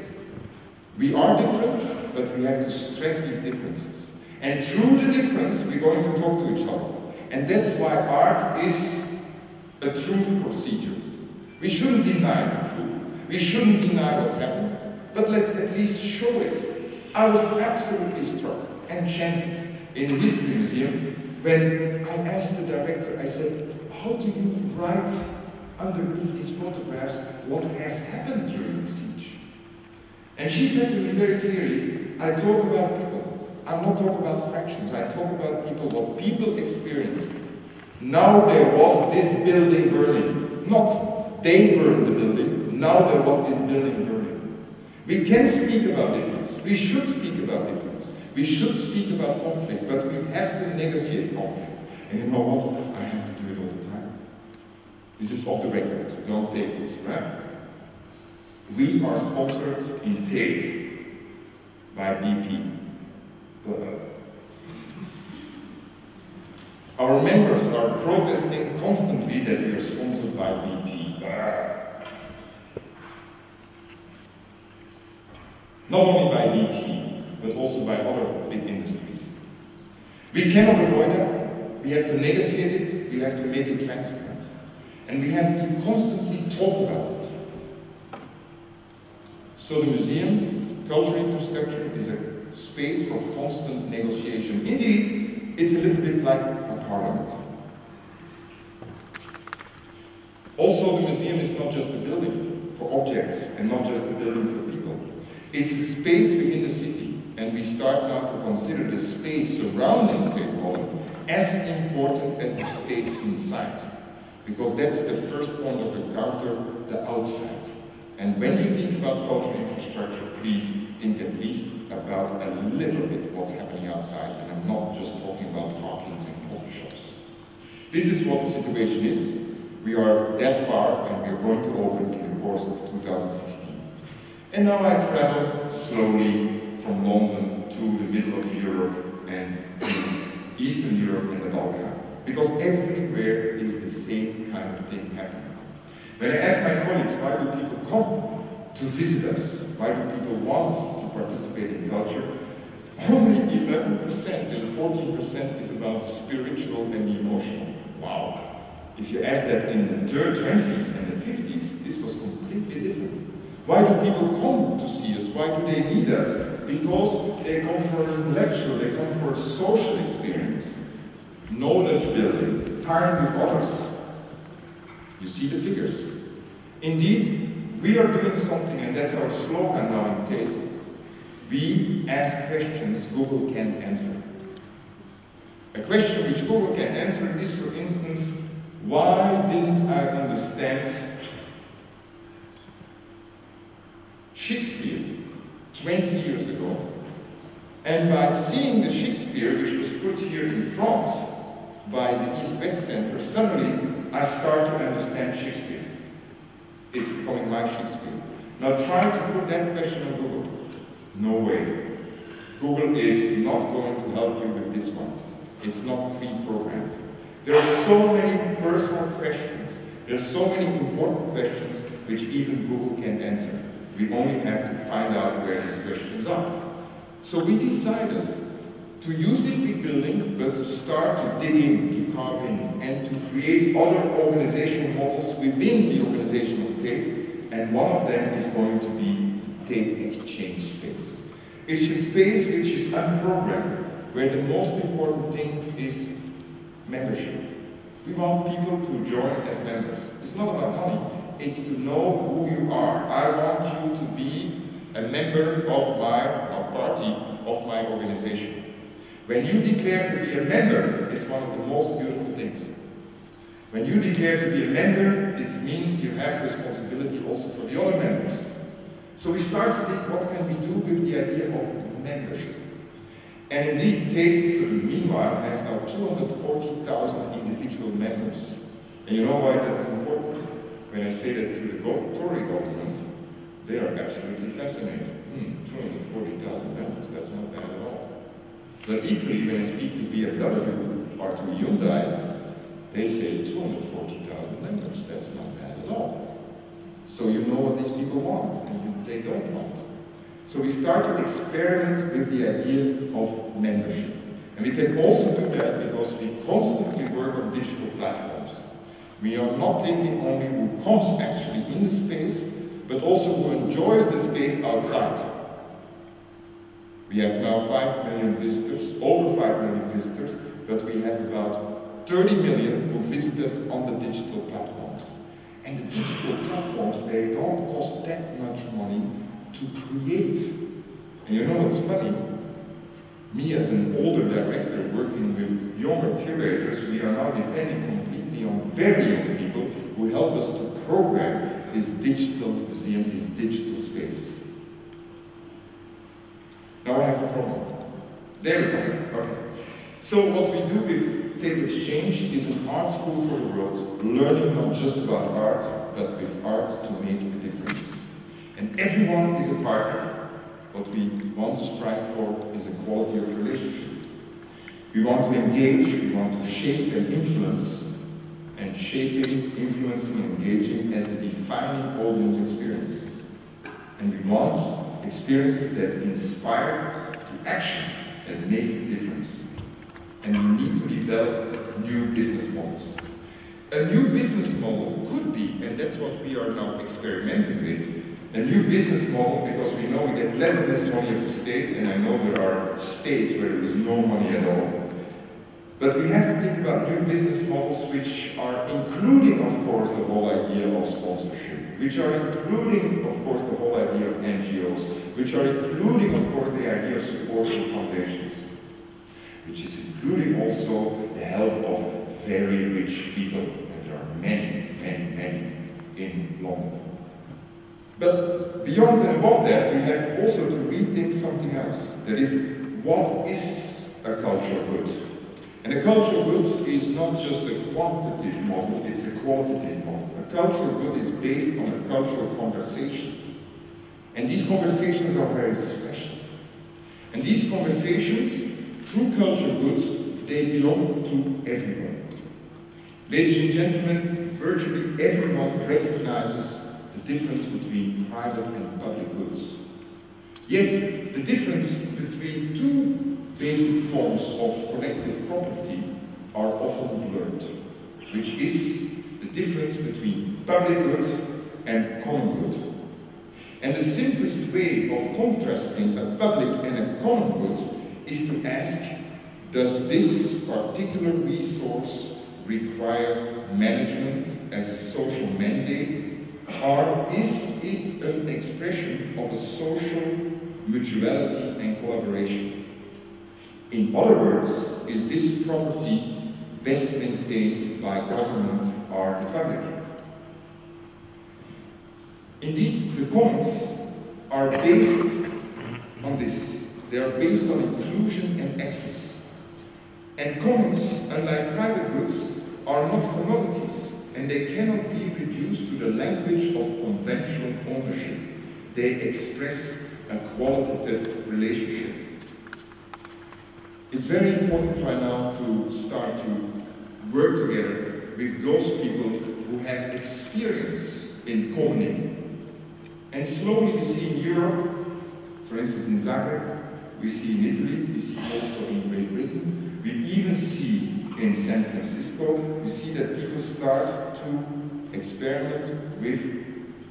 We are different, but we have to stress these differences. And through the difference, we're going to talk to each other. And that's why art is a truth procedure. We shouldn't deny the truth. We shouldn't deny what happened. But let's at least show it. I was absolutely struck, enchanted, in the History Museum when I asked the director, I said, how do you write underneath these photographs what has happened during the siege? And she said to me very clearly, I talk about people. I'm not talking about fractions. I talk about people, what people experienced. Now there was this building burning. Not they burned the building. Now there was this building burning. We can speak about difference. We should speak about difference. We should speak about conflict, but we have to negotiate conflict. And you know what? I have to do it all the time. This is off the record. Don't take this, right? We are sponsored in Tate by BP. Our members are protesting constantly that we are sponsored by BP. Not only by BP, but also by other big industries. We cannot avoid that. We have to negotiate it. We have to make it transparent. And we have to constantly talk about it. So the museum, cultural infrastructure, is a space for constant negotiation. Indeed, it's a little bit like a parliament. Also, the museum is not just a building for objects and not just a building for people. It's a space within the city, and we start now to consider the space surrounding Tate Modern as important as the space inside. Because that's the first point of encounter, the outside. And when you think about cultural infrastructure, please think at least about a little bit what's happening outside. And I'm not just talking about parkings and coffee shops. This is what the situation is. We are that far, and we are going to open in the course of 2016. And now I travel slowly from London to the middle of Europe and Eastern Europe and the Balkans, because everywhere is the same kind of thing happening. When I ask my colleagues, why do people come to visit us? Why do people want to participate in culture? Only 11% and 14% is about spiritual and emotional. Wow. If you ask that in the 20s and the 50s, this was completely different. Why do people come to see us? Why do they need us? Because they come for an intellectual, they come for a social experience. Knowledge building, time with others. You see the figures. Indeed, we are doing something, and that's our slogan now in Tate. We ask questions Google can't answer. A question which Google can answer is, for instance, why didn't I understand Shakespeare 20 years ago? And by seeing the Shakespeare, which was put here in front by the East-West Center, suddenly I start to understand Shakespeare. It's becoming my Shakespeare. Now try to put that question on Google. No way. Google is not going to help you with this one. It's not pre-programmed. There are so many personal questions. There are so many important questions which even Google can't answer. We only have to find out where these questions are. So we decided to use this big building, but to start to dig in, to carve in, and to create other organizational models within the organization of Tate, and one of them is going to be Tate Exchange Space. It's a space which is unprogrammed, where the most important thing is membership. We want people to join as members. It's not about money, it's to know who you are. I want you to be a member of my party, of my organization. When you declare to be a member, it's one of the most beautiful things. When you declare to be a member, it means you have responsibility also for the other members. So we start to think, what can we do with the idea of membership? And indeed, Tate, meanwhile, has now 240,000 individual members. And you know why that is important? When I say that to the Tory government, they are absolutely fascinated. 240,000 members, that's not bad at all. But equally, when I speak to BMW or to Hyundai, they say 240,000 members, that's not bad at all. So you know what these people want, and they don't want. So we start to experiment with the idea of membership. And we can also do that because we constantly work on digital platforms. We are not thinking only who comes actually in the space, but also who enjoys the space outside. We have now 5 million visitors, over 5 million visitors, but we have about 30 million who visit us on the digital platforms. And the digital platforms, they don't cost that much money to create. And you know what's funny? Me as an older director working with younger curators, we are now depending completely on very young people who help us to program this digital museum, this digital space. Now I have a problem. There we go. Okay. So what we do with Tate Exchange is an art school for the world, learning not just about art, but with art to make a difference. And everyone is a partner. What we want to strive for is a quality of relationship. We want to engage, we want to shape and influence, and shaping, influencing, and engaging as the defining audience experience. And we want experiences that inspire to action and make a difference. And we need to develop new business models. A new business model could be, and that's what we are now experimenting with, a new business model, because we know we get less and less money of the state, and I know there are states where there is no money at all. But we have to think about new business models which are including, of course, the whole idea of sponsorship, which are including, of course, the whole idea of NGOs, which are including, of course, the idea of supporting foundations, which is including also the help of very rich people, and there are many, many, many in London. But beyond and above that, we have also to rethink something else. That is, what is a cultural good? And a cultural good is not just a quantitative model, it's a qualitative model. A cultural good is based on a cultural conversation. And these conversations are very special. And these conversations, through cultural goods, they belong to everyone. Ladies and gentlemen, virtually everyone recognizes the difference between private and public goods. Yet, the difference between two basic forms of collective property are often blurred, which is the difference between public good and common good. And the simplest way of contrasting a public and a common good is to ask, does this particular resource require management as a social mandate, or is it an expression of a social mutuality and collaboration? In other words, is this property best maintained by government or the public? Indeed, the commons are based on this. They are based on inclusion and access. And commons, unlike private goods, are not commodities, and they cannot be reduced to the language of conventional ownership. They express a qualitative relationship. It's very important right now to start to work together with those people who have experience in commoning. And slowly we see in Europe, for instance in Zagreb, we see in Italy, we see also in Great Britain, we even see in San Francisco, we see that people start to experiment with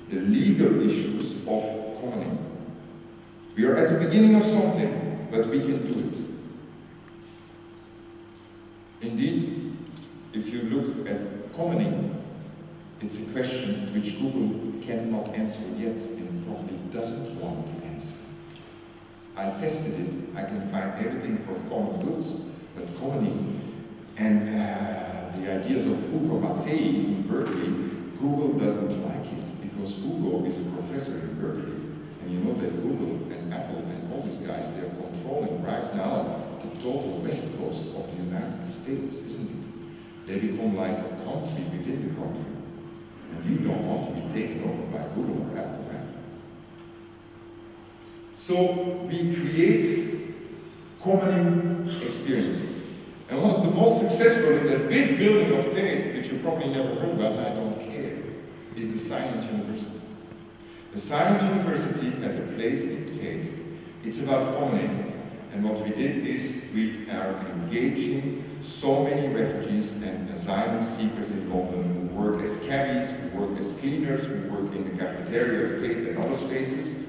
the legal issues of commoning. We are at the beginning of something, but we can do it. Indeed, if you look at commoning, it's a question which Google cannot answer yet and probably doesn't want to answer. I tested it, I can find everything for common goods, but commoning and the ideas of Ugo Mattei in Berkeley, Google doesn't like it because Ugo is a professor in Berkeley. And you know that Google and Apple and all these guys, they are controlling right now the total west coast of the United States, isn't it? They become like a country within the country. And you don't want to be taken over by Google or Apple, right? So we create commoning experiences. And one of the most successful in the big building of Tate, which you probably never heard about, and I don't care, is the Silent University. The Silent University has a place in Tate. It's about commoning. And what we did is we are engaging so many refugees and asylum seekers in London who work as cabbies, who work as cleaners, who work in the cafeteria of Tate and other spaces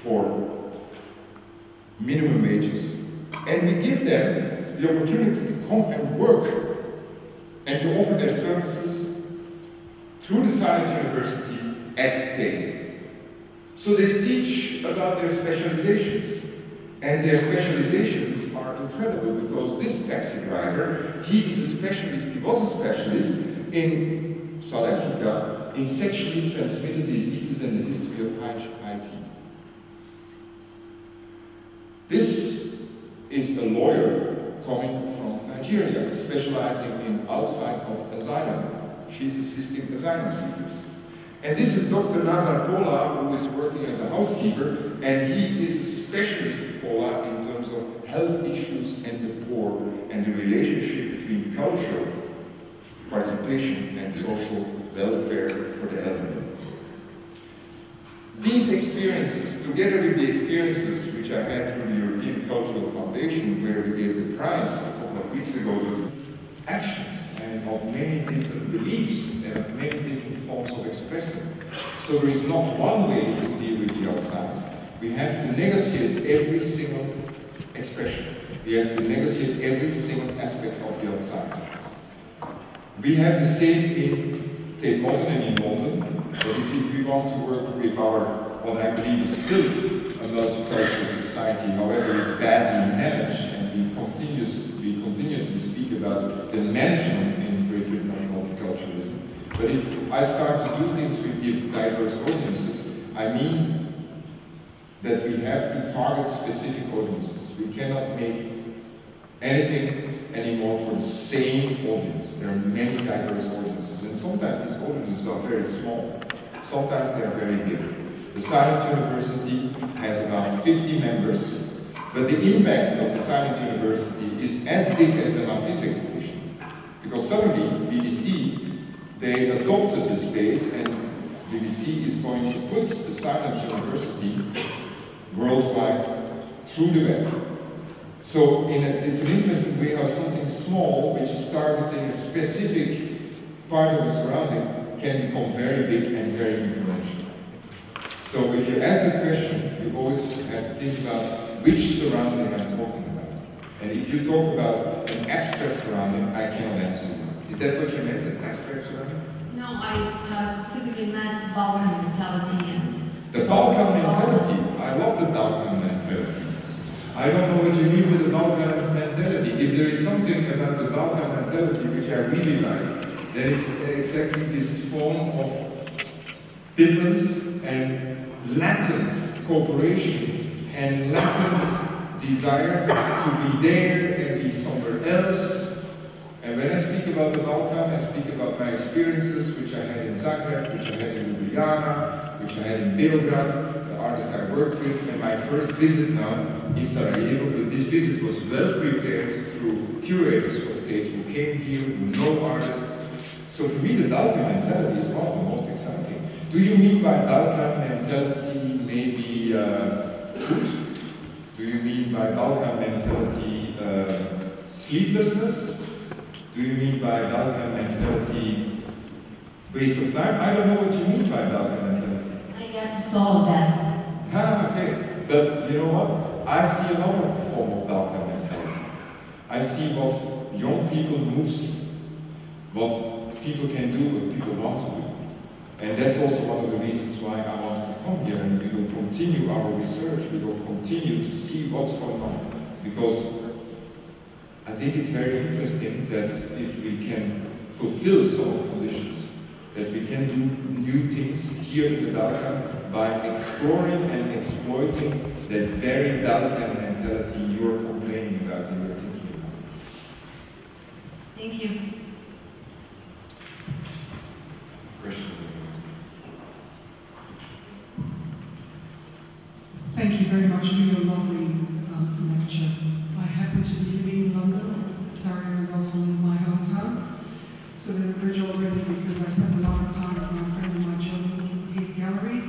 for minimum wages. And we give them the opportunity to come and work and to offer their services through the Silent University at Tate. So they teach about their specializations. And their specializations are incredible because this taxi driver, he is a specialist, he was a specialist in South Africa in sexually transmitted diseases and the history of HIV. This is a lawyer coming from Nigeria, specializing in outside of asylum. She's assisting asylum seekers. And this is Dr. Nazar Pola, who is working as a housekeeper, and he is a specialist, Pola, in terms of health issues and the poor, and the relationship between cultural participation and social welfare for the elderly. These experiences, together with the experiences which I had through the European Cultural Foundation, where we gave the prize a couple of weeks ago to actions and of many different beliefs and of many different forms of expression. So there is not one way to deal with the outside. We have to negotiate every single expression. We have to negotiate every single aspect of the outside. We have the same in Tate Modern and in London. That is, if we want to work with our, what I believe is still a multicultural society, however it's badly managed, and we continuously speak about the management in Great Britain of multiculturalism. But if I start to do things with diverse audiences, I mean that we have to target specific audiences. We cannot make anything anymore for the same audience. There are many diverse audiences, and sometimes these audiences are very small, sometimes they are very big. The Silent University has about 50 members, but the impact of the Silent University is as big as the Matisse exhibition, because suddenly BBC, they adopted the space, and BBC is going to put the Silent University worldwide through the web. So it's an interesting way how something small, which is targeting a specific part of the surrounding, can become very big and very influential. So if you ask the question, you always have to think about which surrounding I'm talking about. And if you talk about an abstract surrounding, I cannot answer you. Is that what you meant, an abstract surrounding? No, I specifically meant Balkan mentality. The Balkan mentality. I love the Balkan mentality. I don't know what you mean with the Balkan mentality. If there is something about the Balkan mentality which I really like, then it's exactly this form of difference and latent cooperation and latent desire to be there and be somewhere else. And when I speak about the Balkan, I speak about my experiences, which I had in Zagreb, which I had in Ljubljana, which I had in Beograd, the artists I worked with, and my first visit now in Sarajevo. But this visit was well prepared through curators of Tate who came here, who know artists. So for me, the Balkan mentality is one of the most exciting. Do you mean by Balkan mentality maybe food? Do you mean by Balkan mentality sleeplessness? Do you mean by Balkan mentality waste of time? I don't know what you mean by Balkan mentality. I guess it's all of that. Ah, okay. But you know what? I see another form of Balkan mentality. I see what young people moves in, what people can do, what people want to do. And that's also one of the reasons why I wanted to come here, and we will continue our research, we will continue to see what's going on. Because I think it's very interesting that if we can fulfill some of the conditions, that we can do new things here in the Balkan by exploring and exploiting that very Balkan mentality you're complaining about and you're thinking about. Thank you. Questions? Thank you very much for your lovely lecture. I happen to be living in London. Sarajevo is also my hometown. So there's a bridge already because I spent a lot of time with my friends and my children in the gallery.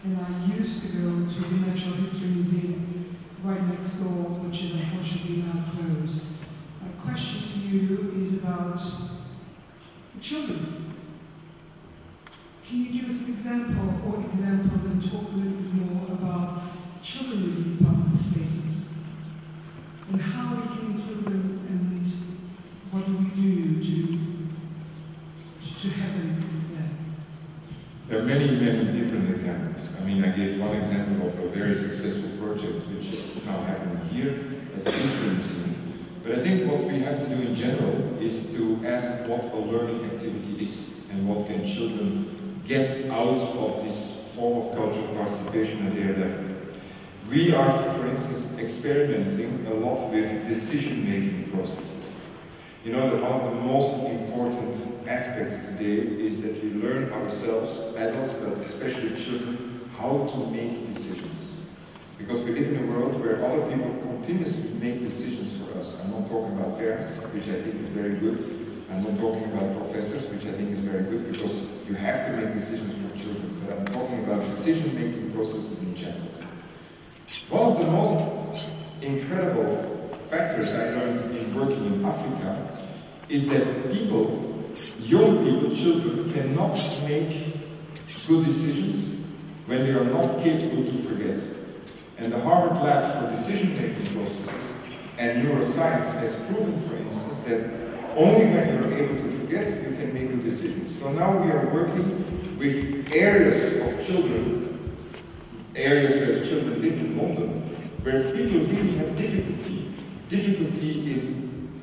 And I used to go to the Natural History Museum right next door, which is unfortunately now closed. My question to you is about the children. Can you give us an example or examples and talk a little bit more about children in these public spaces? And how we can include them, and what do we do to have them there? There are many, many different examples. I mean, I gave one example of a very successful project which is now happening here at the History Museum. But I think what we have to do in general is to ask what a learning activity is and what can children get out of this form of cultural participation at their level. We are, for instance, experimenting a lot with decision-making processes. You know that one of the most important aspects today is that we learn ourselves, adults, but especially children, how to make decisions. Because we live in a world where other people continuously make decisions for us. I'm not talking about parents, which I think is very good. I'm not talking about professors, which I think is very good, because you have to make decisions for children. But I'm talking about decision-making processes in general. One of the most incredible factors I learned in working in Africa is that people, young people, children, cannot make good decisions when they are not capable to forget. And the Harvard Lab for Decision-Making Processes and Neuroscience has proven, for instance, that only when you're able to forget, you can make good decisions. So now we are working with areas of children, areas where the children live in London, where people really have difficulty in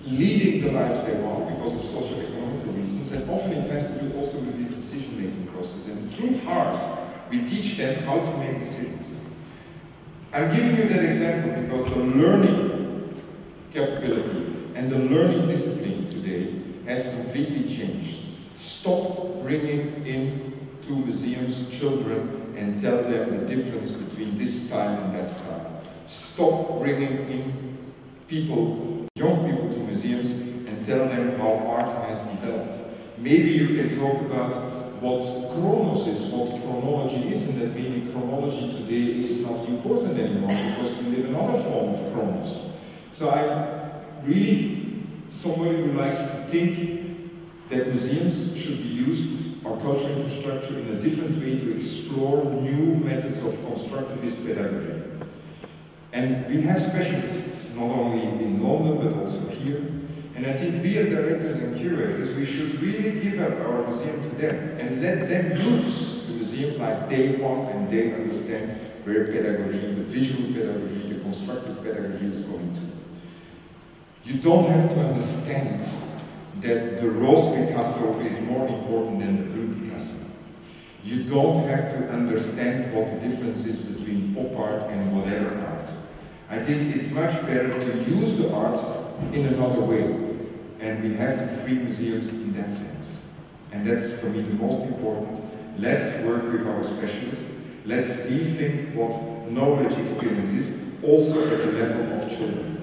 leading the lives they want because of socio-economic reasons, and often it has to do also with this decision-making process. And through art, we teach them how to make decisions. I'm giving you that example because the learning capability and the learning discipline today has completely changed. Stop bringing into museums children and tell them the difference between this style and that style. Stop bringing in people, young people to museums and tell them how art has developed. Maybe you can talk about what chronos is, what chronology is, and that maybe chronology today is not important anymore because we live in another form of chronos. So I'm really somebody who likes to think that museums should be used, or cultural infrastructure, in a different way to explore new methods of constructivist pedagogy. And we have specialists, not only in London but also here. And I think we as directors and curators, we should really give up our museum to them and let them use the museum like they want and they understand where pedagogy, the visual pedagogy, the constructive pedagogy is going to. You don't have to understand that the Rose Picasso is more important than the blue Picasso. You don't have to understand what the difference is between pop art and whatever art. I think it's much better to use the art in another way. And we have to free museums in that sense. And that's, for me, the most important. Let's work with our specialists. Let's rethink what knowledge experience is, also at the level of children.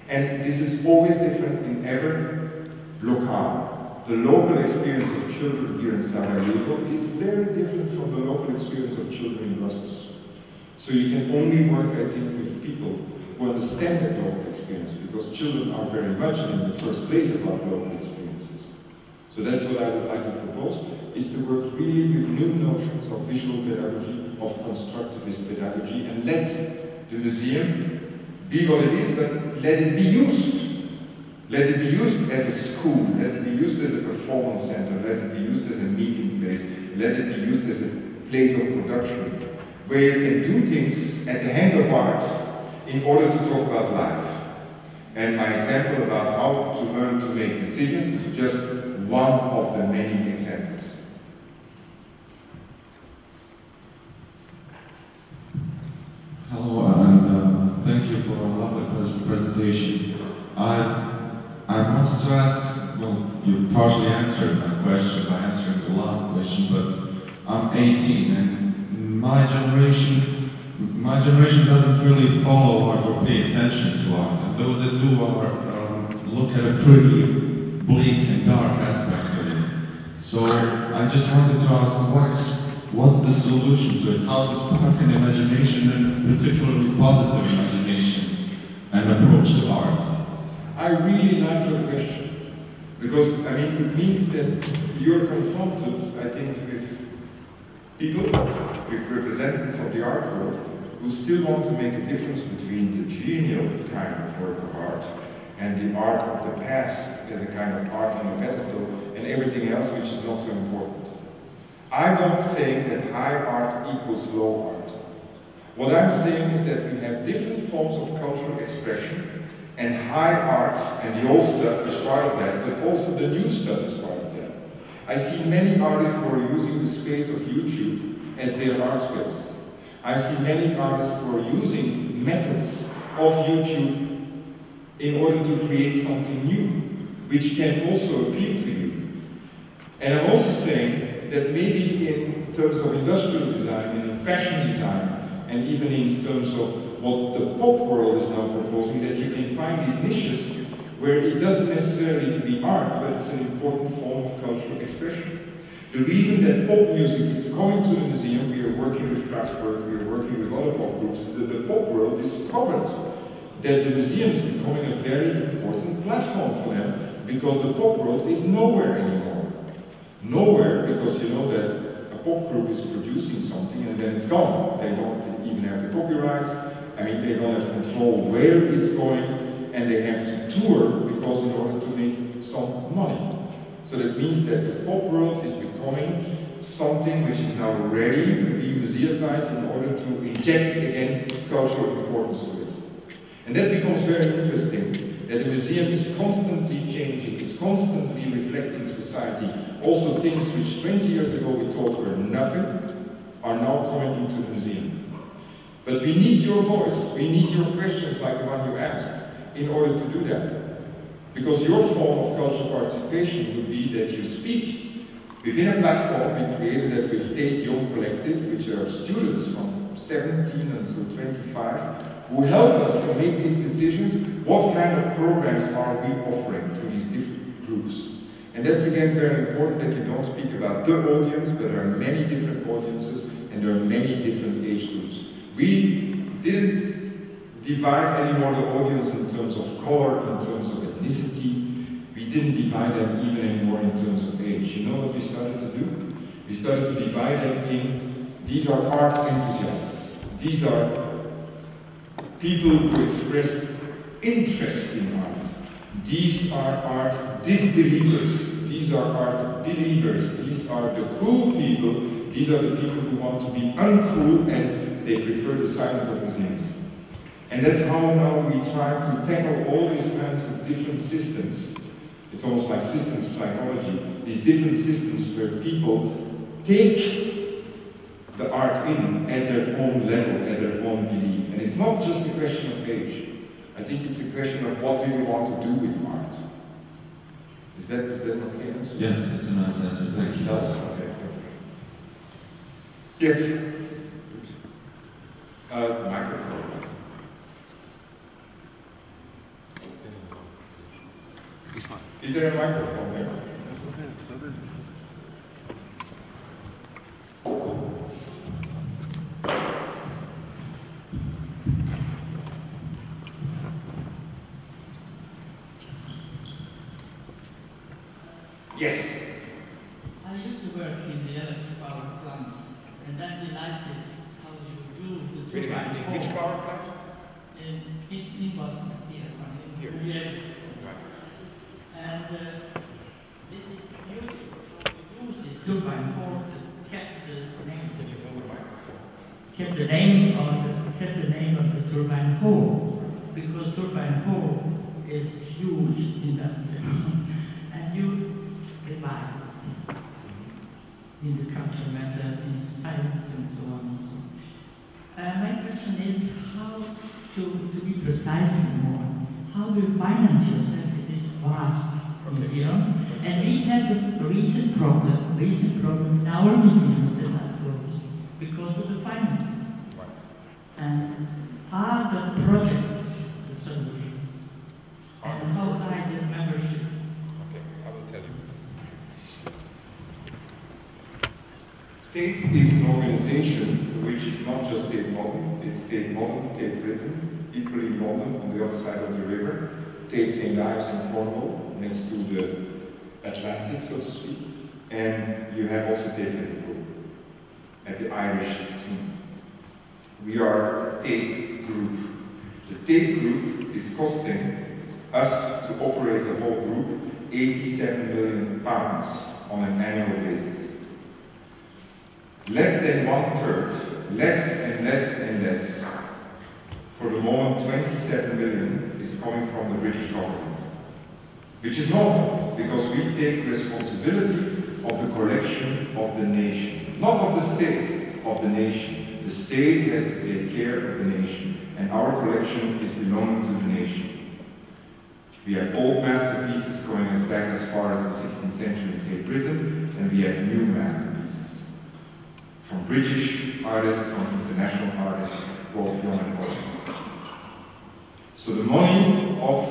And this is always different in every locale. The local experience of children here in Sarajevo is very different from the local experience of children in Brussels. So you can only work, I think, with people who understand that local experience, because children are very much in the first place about local experiences. So that's what I would like to propose, is to work really with new notions of visual pedagogy, of constructivist pedagogy, and let the museum be what it is, but let it be used. Let it be used as a school, let it be used as a performance center, let it be used as a meeting place, let it be used as a place of production, where you can do things at the hand of art, in order to talk about life. And my example about how to learn to make decisions is just one of the many examples. Hello, and thank you for a lovely presentation. I wanted to ask, well, you partially answered my question by answering the last question, but I'm 18, and my generation doesn't really follow art or pay attention to art, and those that do look at a pretty bleak and dark aspect of it. So I just wanted to ask, what's the solution to it? How to spark an imagination, and particularly positive imagination, and approach to art? I really like your question, because I mean it means that you're confronted, I think, with people, with representatives of the art world, who still want to make a difference between the genial kind of work of art and the art of the past as a kind of art on a pedestal and everything else which is not so important. I'm not saying that high art equals low art. What I'm saying is that we have different forms of cultural expression, and high art and the old stuff is part of that, but also the new stuff is part of that. I see many artists who are using the space of YouTube as their art space. I see many artists who are using methods of YouTube in order to create something new, which can also appeal to you. And I'm also saying that maybe in terms of industrial design and in fashion design, and even in terms of what the pop world is now proposing, that you can find these niches where it doesn't necessarily to be art, but it's an important form of cultural expression. The reason that pop music is coming to the museum, we are working with Kraftwerk, we are working with other pop groups, is that the pop world discovered that the museum is becoming a very important platform for them, because the pop world is nowhere anymore. Nowhere, because you know that a pop group is producing something and then it's gone. They don't even have the copyrights, I mean they don't have control where it's going, and they have to tour because in order to make some money. So that means that the pop world is becoming something which is now ready to be museified in order to inject again cultural importance to it. And that becomes very interesting, that the museum is constantly changing, is constantly reflecting society. Also things which 20 years ago we thought were nothing are now coming into the museum. But we need your voice, we need your questions like the one you asked in order to do that. Because your form of cultural participation would be that you speak within a platform we created that with Tate Young Collective, which are students from 17 until 25, who help us to make these decisions. What kind of programs are we offering to these different groups? And that's again very important that you don't speak about the audience, but there are many different audiences and there are many different age groups. We didn't divide anymore the audience in terms of color, in terms of ethnicity. We didn't divide them even anymore in terms of age. You know what we started to do? We started to divide them in, these are art enthusiasts. These are people who expressed interest in art. These are art disbelievers. These are art believers. These are the cool people. These are the people who want to be uncool and they prefer the silence of museums. And that's how now we try to tackle all these kinds of different systems. It's almost like systems psychology. These different systems where people take the art in at their own level, at their own belief. And it's not just a question of age. I think it's a question of what do you want to do with art. Is that okay answer? Yes, that's a nice answer. Thank you. Okay. Yes. Microphone. Is there a microphone there? Yes. I used to work in the electric power plant, and that delighted how you do the turbine. Which power plant? In Boston, here. Yeah. And this is beautiful. You use this turbine hole to kept the name of the turbine hole, because turbine hole is huge industry, and you buy in the culture matter, in science, and so on and so on. My question is how to be precise more. How do you finance yourself in this vast museum? And we have a recent problem in our museums that are closed because of the finance. And are the projects the solution? And how high the membership? Okay, I will tell you. Tate is an organization which is not just Tate Modern, it's Tate Modern, Tate Britain, equally in London on the other side of the river, Tate St. Ives in Cornwall, next to the Atlantic, so to speak, and you have also Tate Liverpool at the Irish Sea. We are a Tate group. The Tate group is costing us to operate the whole group £87 million on an annual basis. Less than 1/3, less and less and less. For the moment, 27 million is coming from the British government, which is normal because we take responsibility of the collection of the nation, not of the state, of the nation. The state has to take care of the nation, and our collection is belonging to the nation. We have old masterpieces going as back as far as the 16th century in Great Britain, and we have new masterpieces from British artists, from international artists, both young and old. So the money of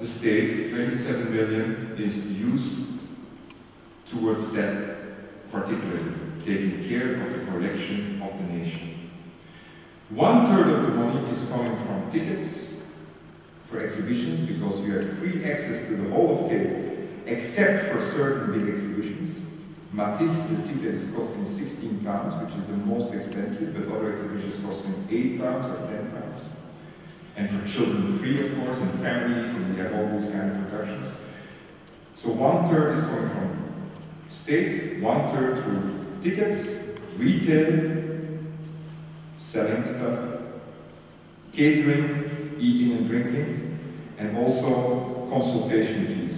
the state, 27 million, is used towards that particularly, taking care of the collection of the nation. 1/3 of the money is coming from tickets for exhibitions, because we have free access to the whole of Tate, except for certain big exhibitions. Matisse, the ticket is costing £16, which is the most expensive, but other exhibitions costing £8 or £10. And for children free, of course, and families, and we have all these kind of productions. So 1/3 is coming from state, 1/3 through tickets, retail, selling stuff, catering, eating and drinking, and also consultation fees.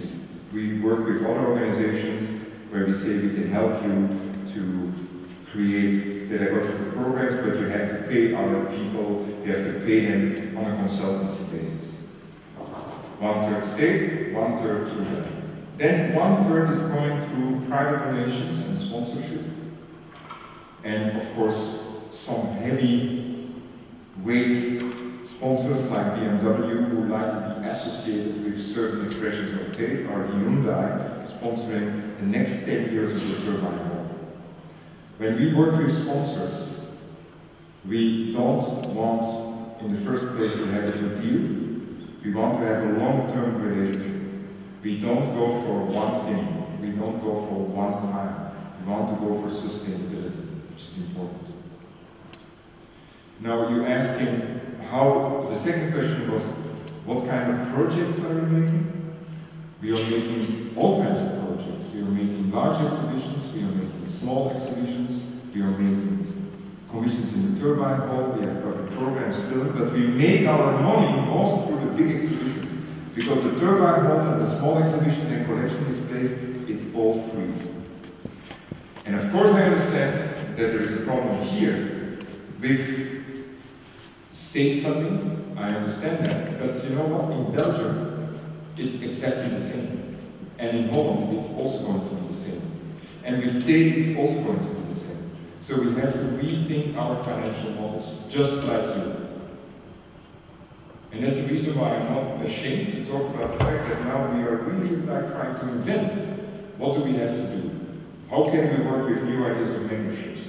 We work with other organizations where we say we can help you to create pedagogical programs, but you have to pay other people, you have to pay them on a consultancy basis. 1/3 state, 1/3 to them. Then 1/3 is coming through private donations and sponsorship. And of course, some heavyweight sponsors like BMW who like to be associated with certain expressions of faith are Hyundai sponsoring the next 10 years of the turbine hall. When we work with sponsors, we don't want in the first place to have a deal. We want to have a long-term relationship. We don't go for one thing. We don't go for one time. We want to go for sustainability, which is important. Now you're asking how, the second question was, what kind of projects are we making? We are making all kinds of projects. We are making large exhibitions, we are making small exhibitions, we are making commissions in the turbine hall, we have got programs still, but we make our money most through the big exhibitions. Because the turbine hall and the small exhibition and collection displays, it's all free. And of course I understand that there is a problem here with state funding. I understand that. But you know what? In Belgium, it's exactly the same. And in Holland, it's also going to be the same. And with state, it's also going to be the same. So we have to rethink our financial models, just like you. And that's the reason why I'm not ashamed to talk about the fact that now we are really like trying to invent what do we have to do. How can we work with new ideas of memberships?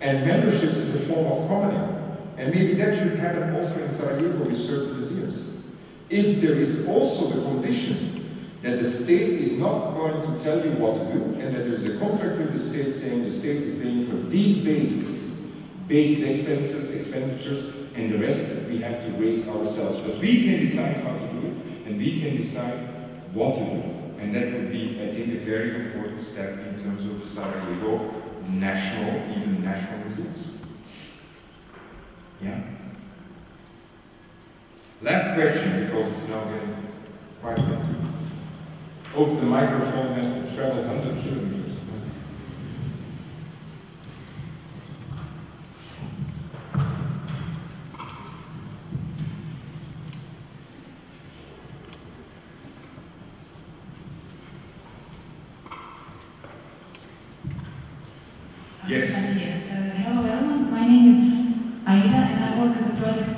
And memberships is a form of commoning. And maybe that should happen also in Sarajevo with certain museums. If there is also the condition that the state is not going to tell you what to do, and that there is a contract with the state saying the state is paying for these basic expenditures, and the rest we have to raise ourselves. But we can decide how to do it, and we can decide what to do. And that would be, I think, a very important step in terms of the Sarajevo even national museums. Yeah? Last question, because it's now getting quite late. Hope the microphone has to travel 100 kilometers. Yes. Hello everyone, my name is Aida and I work as a project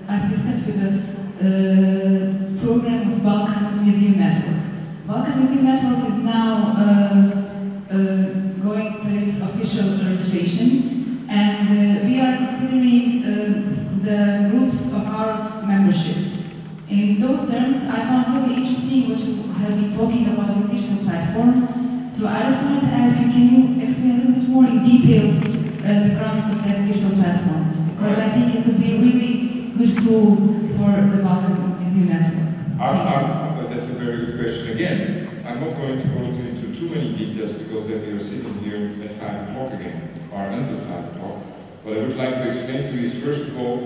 assistant with the program of Balkan Museum Network. Balkan Museum Network is now going to its official registration, and we are considering the groups of our membership. In those terms, I found really interesting what you have been talking about this digital platform. So I just wanted to ask you, can you explain a little bit more in details the grounds of that digital platform? Because I think it could be a really good tool for the Balkan Museum Network. That's a very good question. Again, I'm not going to go into too many details because then we are sitting here at 5 o'clock again, or until 5 o'clock. What I would like to explain to you is, first of all,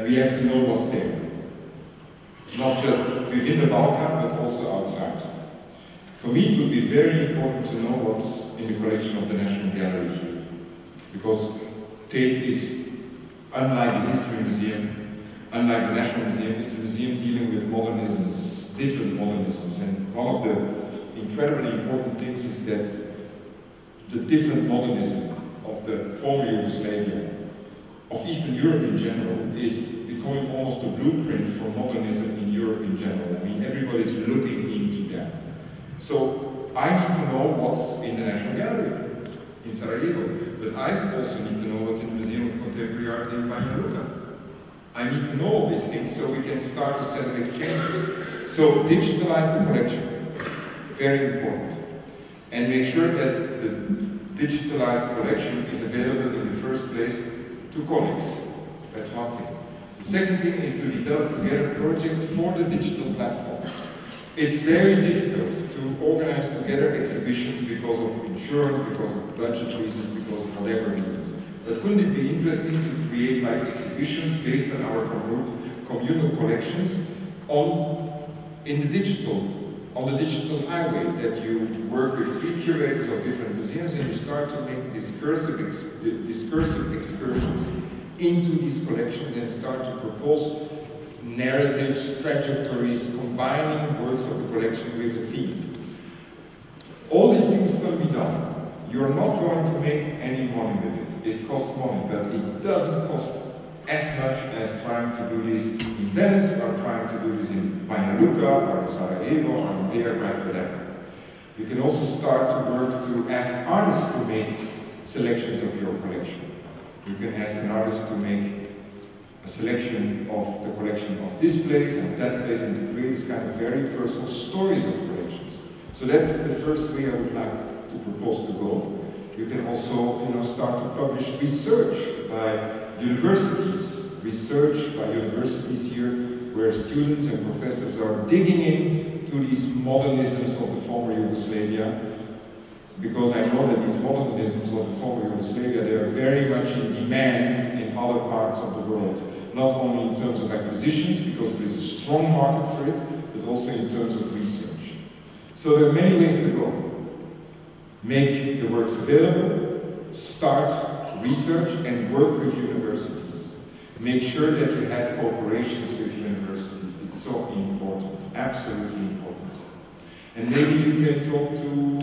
we have to know what's there. Not just within the Balkan, but also outside. For me, it would be very important to know what's in the collection of the National Gallery here. Because Tate is, unlike the History Museum, unlike the National Museum, it's a museum dealing with modernisms, different modernisms. And one of the incredibly important things is that the different modernism of the former Yugoslavia, of Eastern Europe in general, is becoming almost a blueprint for modernism in Europe in general. I mean, everybody's looking into that. So I need to know what's in the National Gallery in Sarajevo, but I also need to know what's in the Museum of Contemporary Art in Banja Luka. I need to know all these things so we can start to set up exchanges. So digitalize the collection, very important. And make sure that the digitalized collection is available in the first place to colleagues. That's one thing. The second thing is to develop together projects for the digital platform. It's very difficult to organize together exhibitions because of insurance, because of budget reasons, because of whatever reasons. But couldn't it be interesting to create like exhibitions based on our communal collections on the digital highway, that you work with 3 curators of different museums and you start to make discursive excursions into these collections and start to propose narratives, trajectories, combining works of the collection with the theme. All these things can be done. You're not going to make any money with it. It costs money, but it doesn't cost as much as trying to do this in Venice, or trying to do this in Banja Luka, or in Sarajevo, or in Beograd, whatever. You can also start to work to ask artists to make selections of your collection. You can ask an artist to make a selection of the collection of this place and that place, and to create these kind of very personal stories of collections. So that's the first way I would like to propose to go. You can also, start to publish research by universities here, where students and professors are digging into these modernisms of the former Yugoslavia, because I know that these modernisms of the former Yugoslavia, they are very much in demand in other parts of the world, not only in terms of acquisitions, because there is a strong market for it, but also in terms of research. So there are many ways to go. Make the works available, start research, and work with universities. Make sure that you have cooperations with universities. It's so important, absolutely important. And maybe you can talk to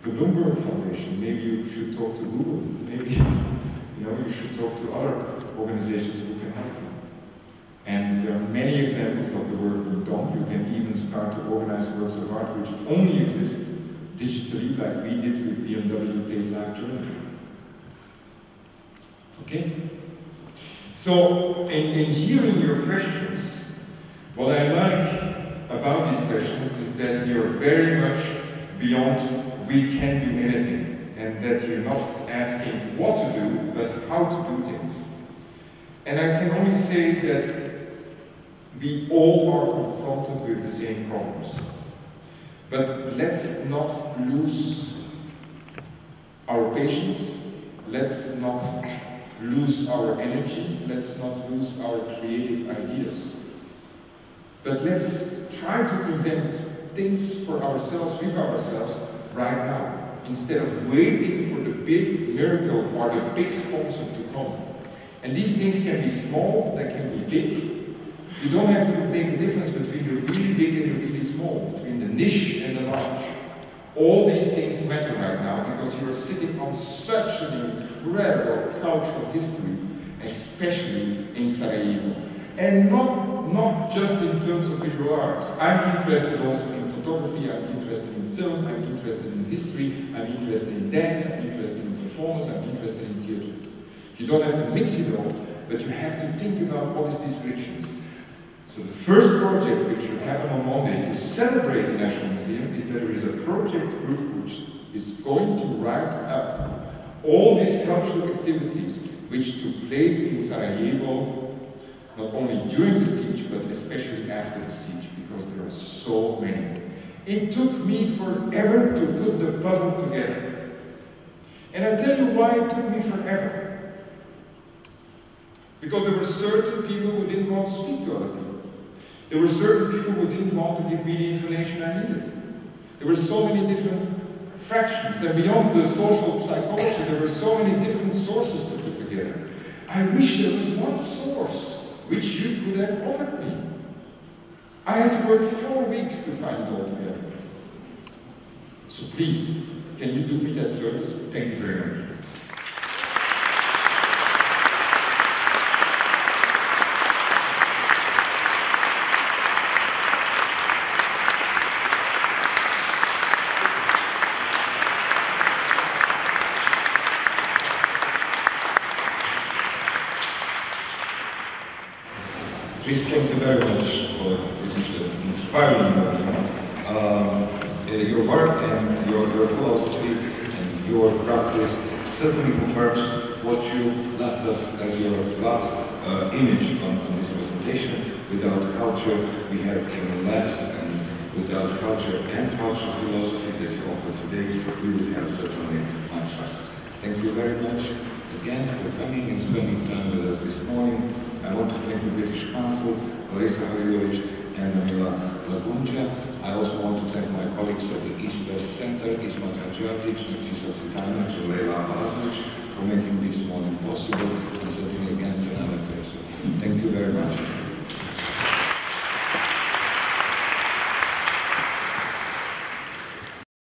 the Bloomberg Foundation. Maybe you should talk to Google. Maybe you should talk to other organizations who can help you. And there are many examples of the work being done. You can even start to organize works of art which only exist digitally, like we did with BMW Tate Live Germany. Okay? So, in hearing your questions, what I like about these questions is that you're very much beyond we can do anything, and that you're not asking what to do, but how to do things. And I can only say that we all are confronted with the same problems. But let's not lose our patience, let's not lose our energy, let's not lose our creative ideas. But let's try to invent things for ourselves, with ourselves, right now, instead of waiting for the big miracle or the big sponsor to come. And these things can be small, they can be big. You don't have to make a difference between the really big and the really small, between the niche and the large. All these things matter right now because you are sitting on such an incredible cultural history, especially in Sarajevo. And not just in terms of visual arts. I'm interested also in photography, I'm interested in film, I'm interested in history, I'm interested in dance, I'm interested in performance, I'm interested in theater. You don't have to mix it all, but you have to think about what is this richness. So the first project which should happen on Monday to celebrate the National Museum is that there is a project group which is going to write up all these cultural activities which took place in Sarajevo, not only during the siege, but especially after the siege, because there are so many. It took me forever to put the puzzle together. And I tell you why it took me forever. Because there were certain people who didn't want to speak to other people. There were certain people who didn't want to give me the information I needed. There were so many different fractions, and beyond the social psychology, there were so many different sources to put together. I wish there was one source which you could have offered me. I had to work 4 weeks to find it all together. So please, can you do me that service? Thank you very much. Please, thank you very much for this inspiring work. Your work and your philosophy and your practice certainly confirms what you left us as your last image on this presentation. Without culture, we have even less, and without culture and cultural philosophy that you offer today, we would have certainly much less. Thank you very much again for coming and spending time with us this morning. I want to thank the British Council, Larisa Halilovic and Mila Lagunja. I also want to thank my colleagues of the East-West Center, Ismat Hadžiadić, Natisa Cvitanović, and Leila Balazovic, for making this morning possible.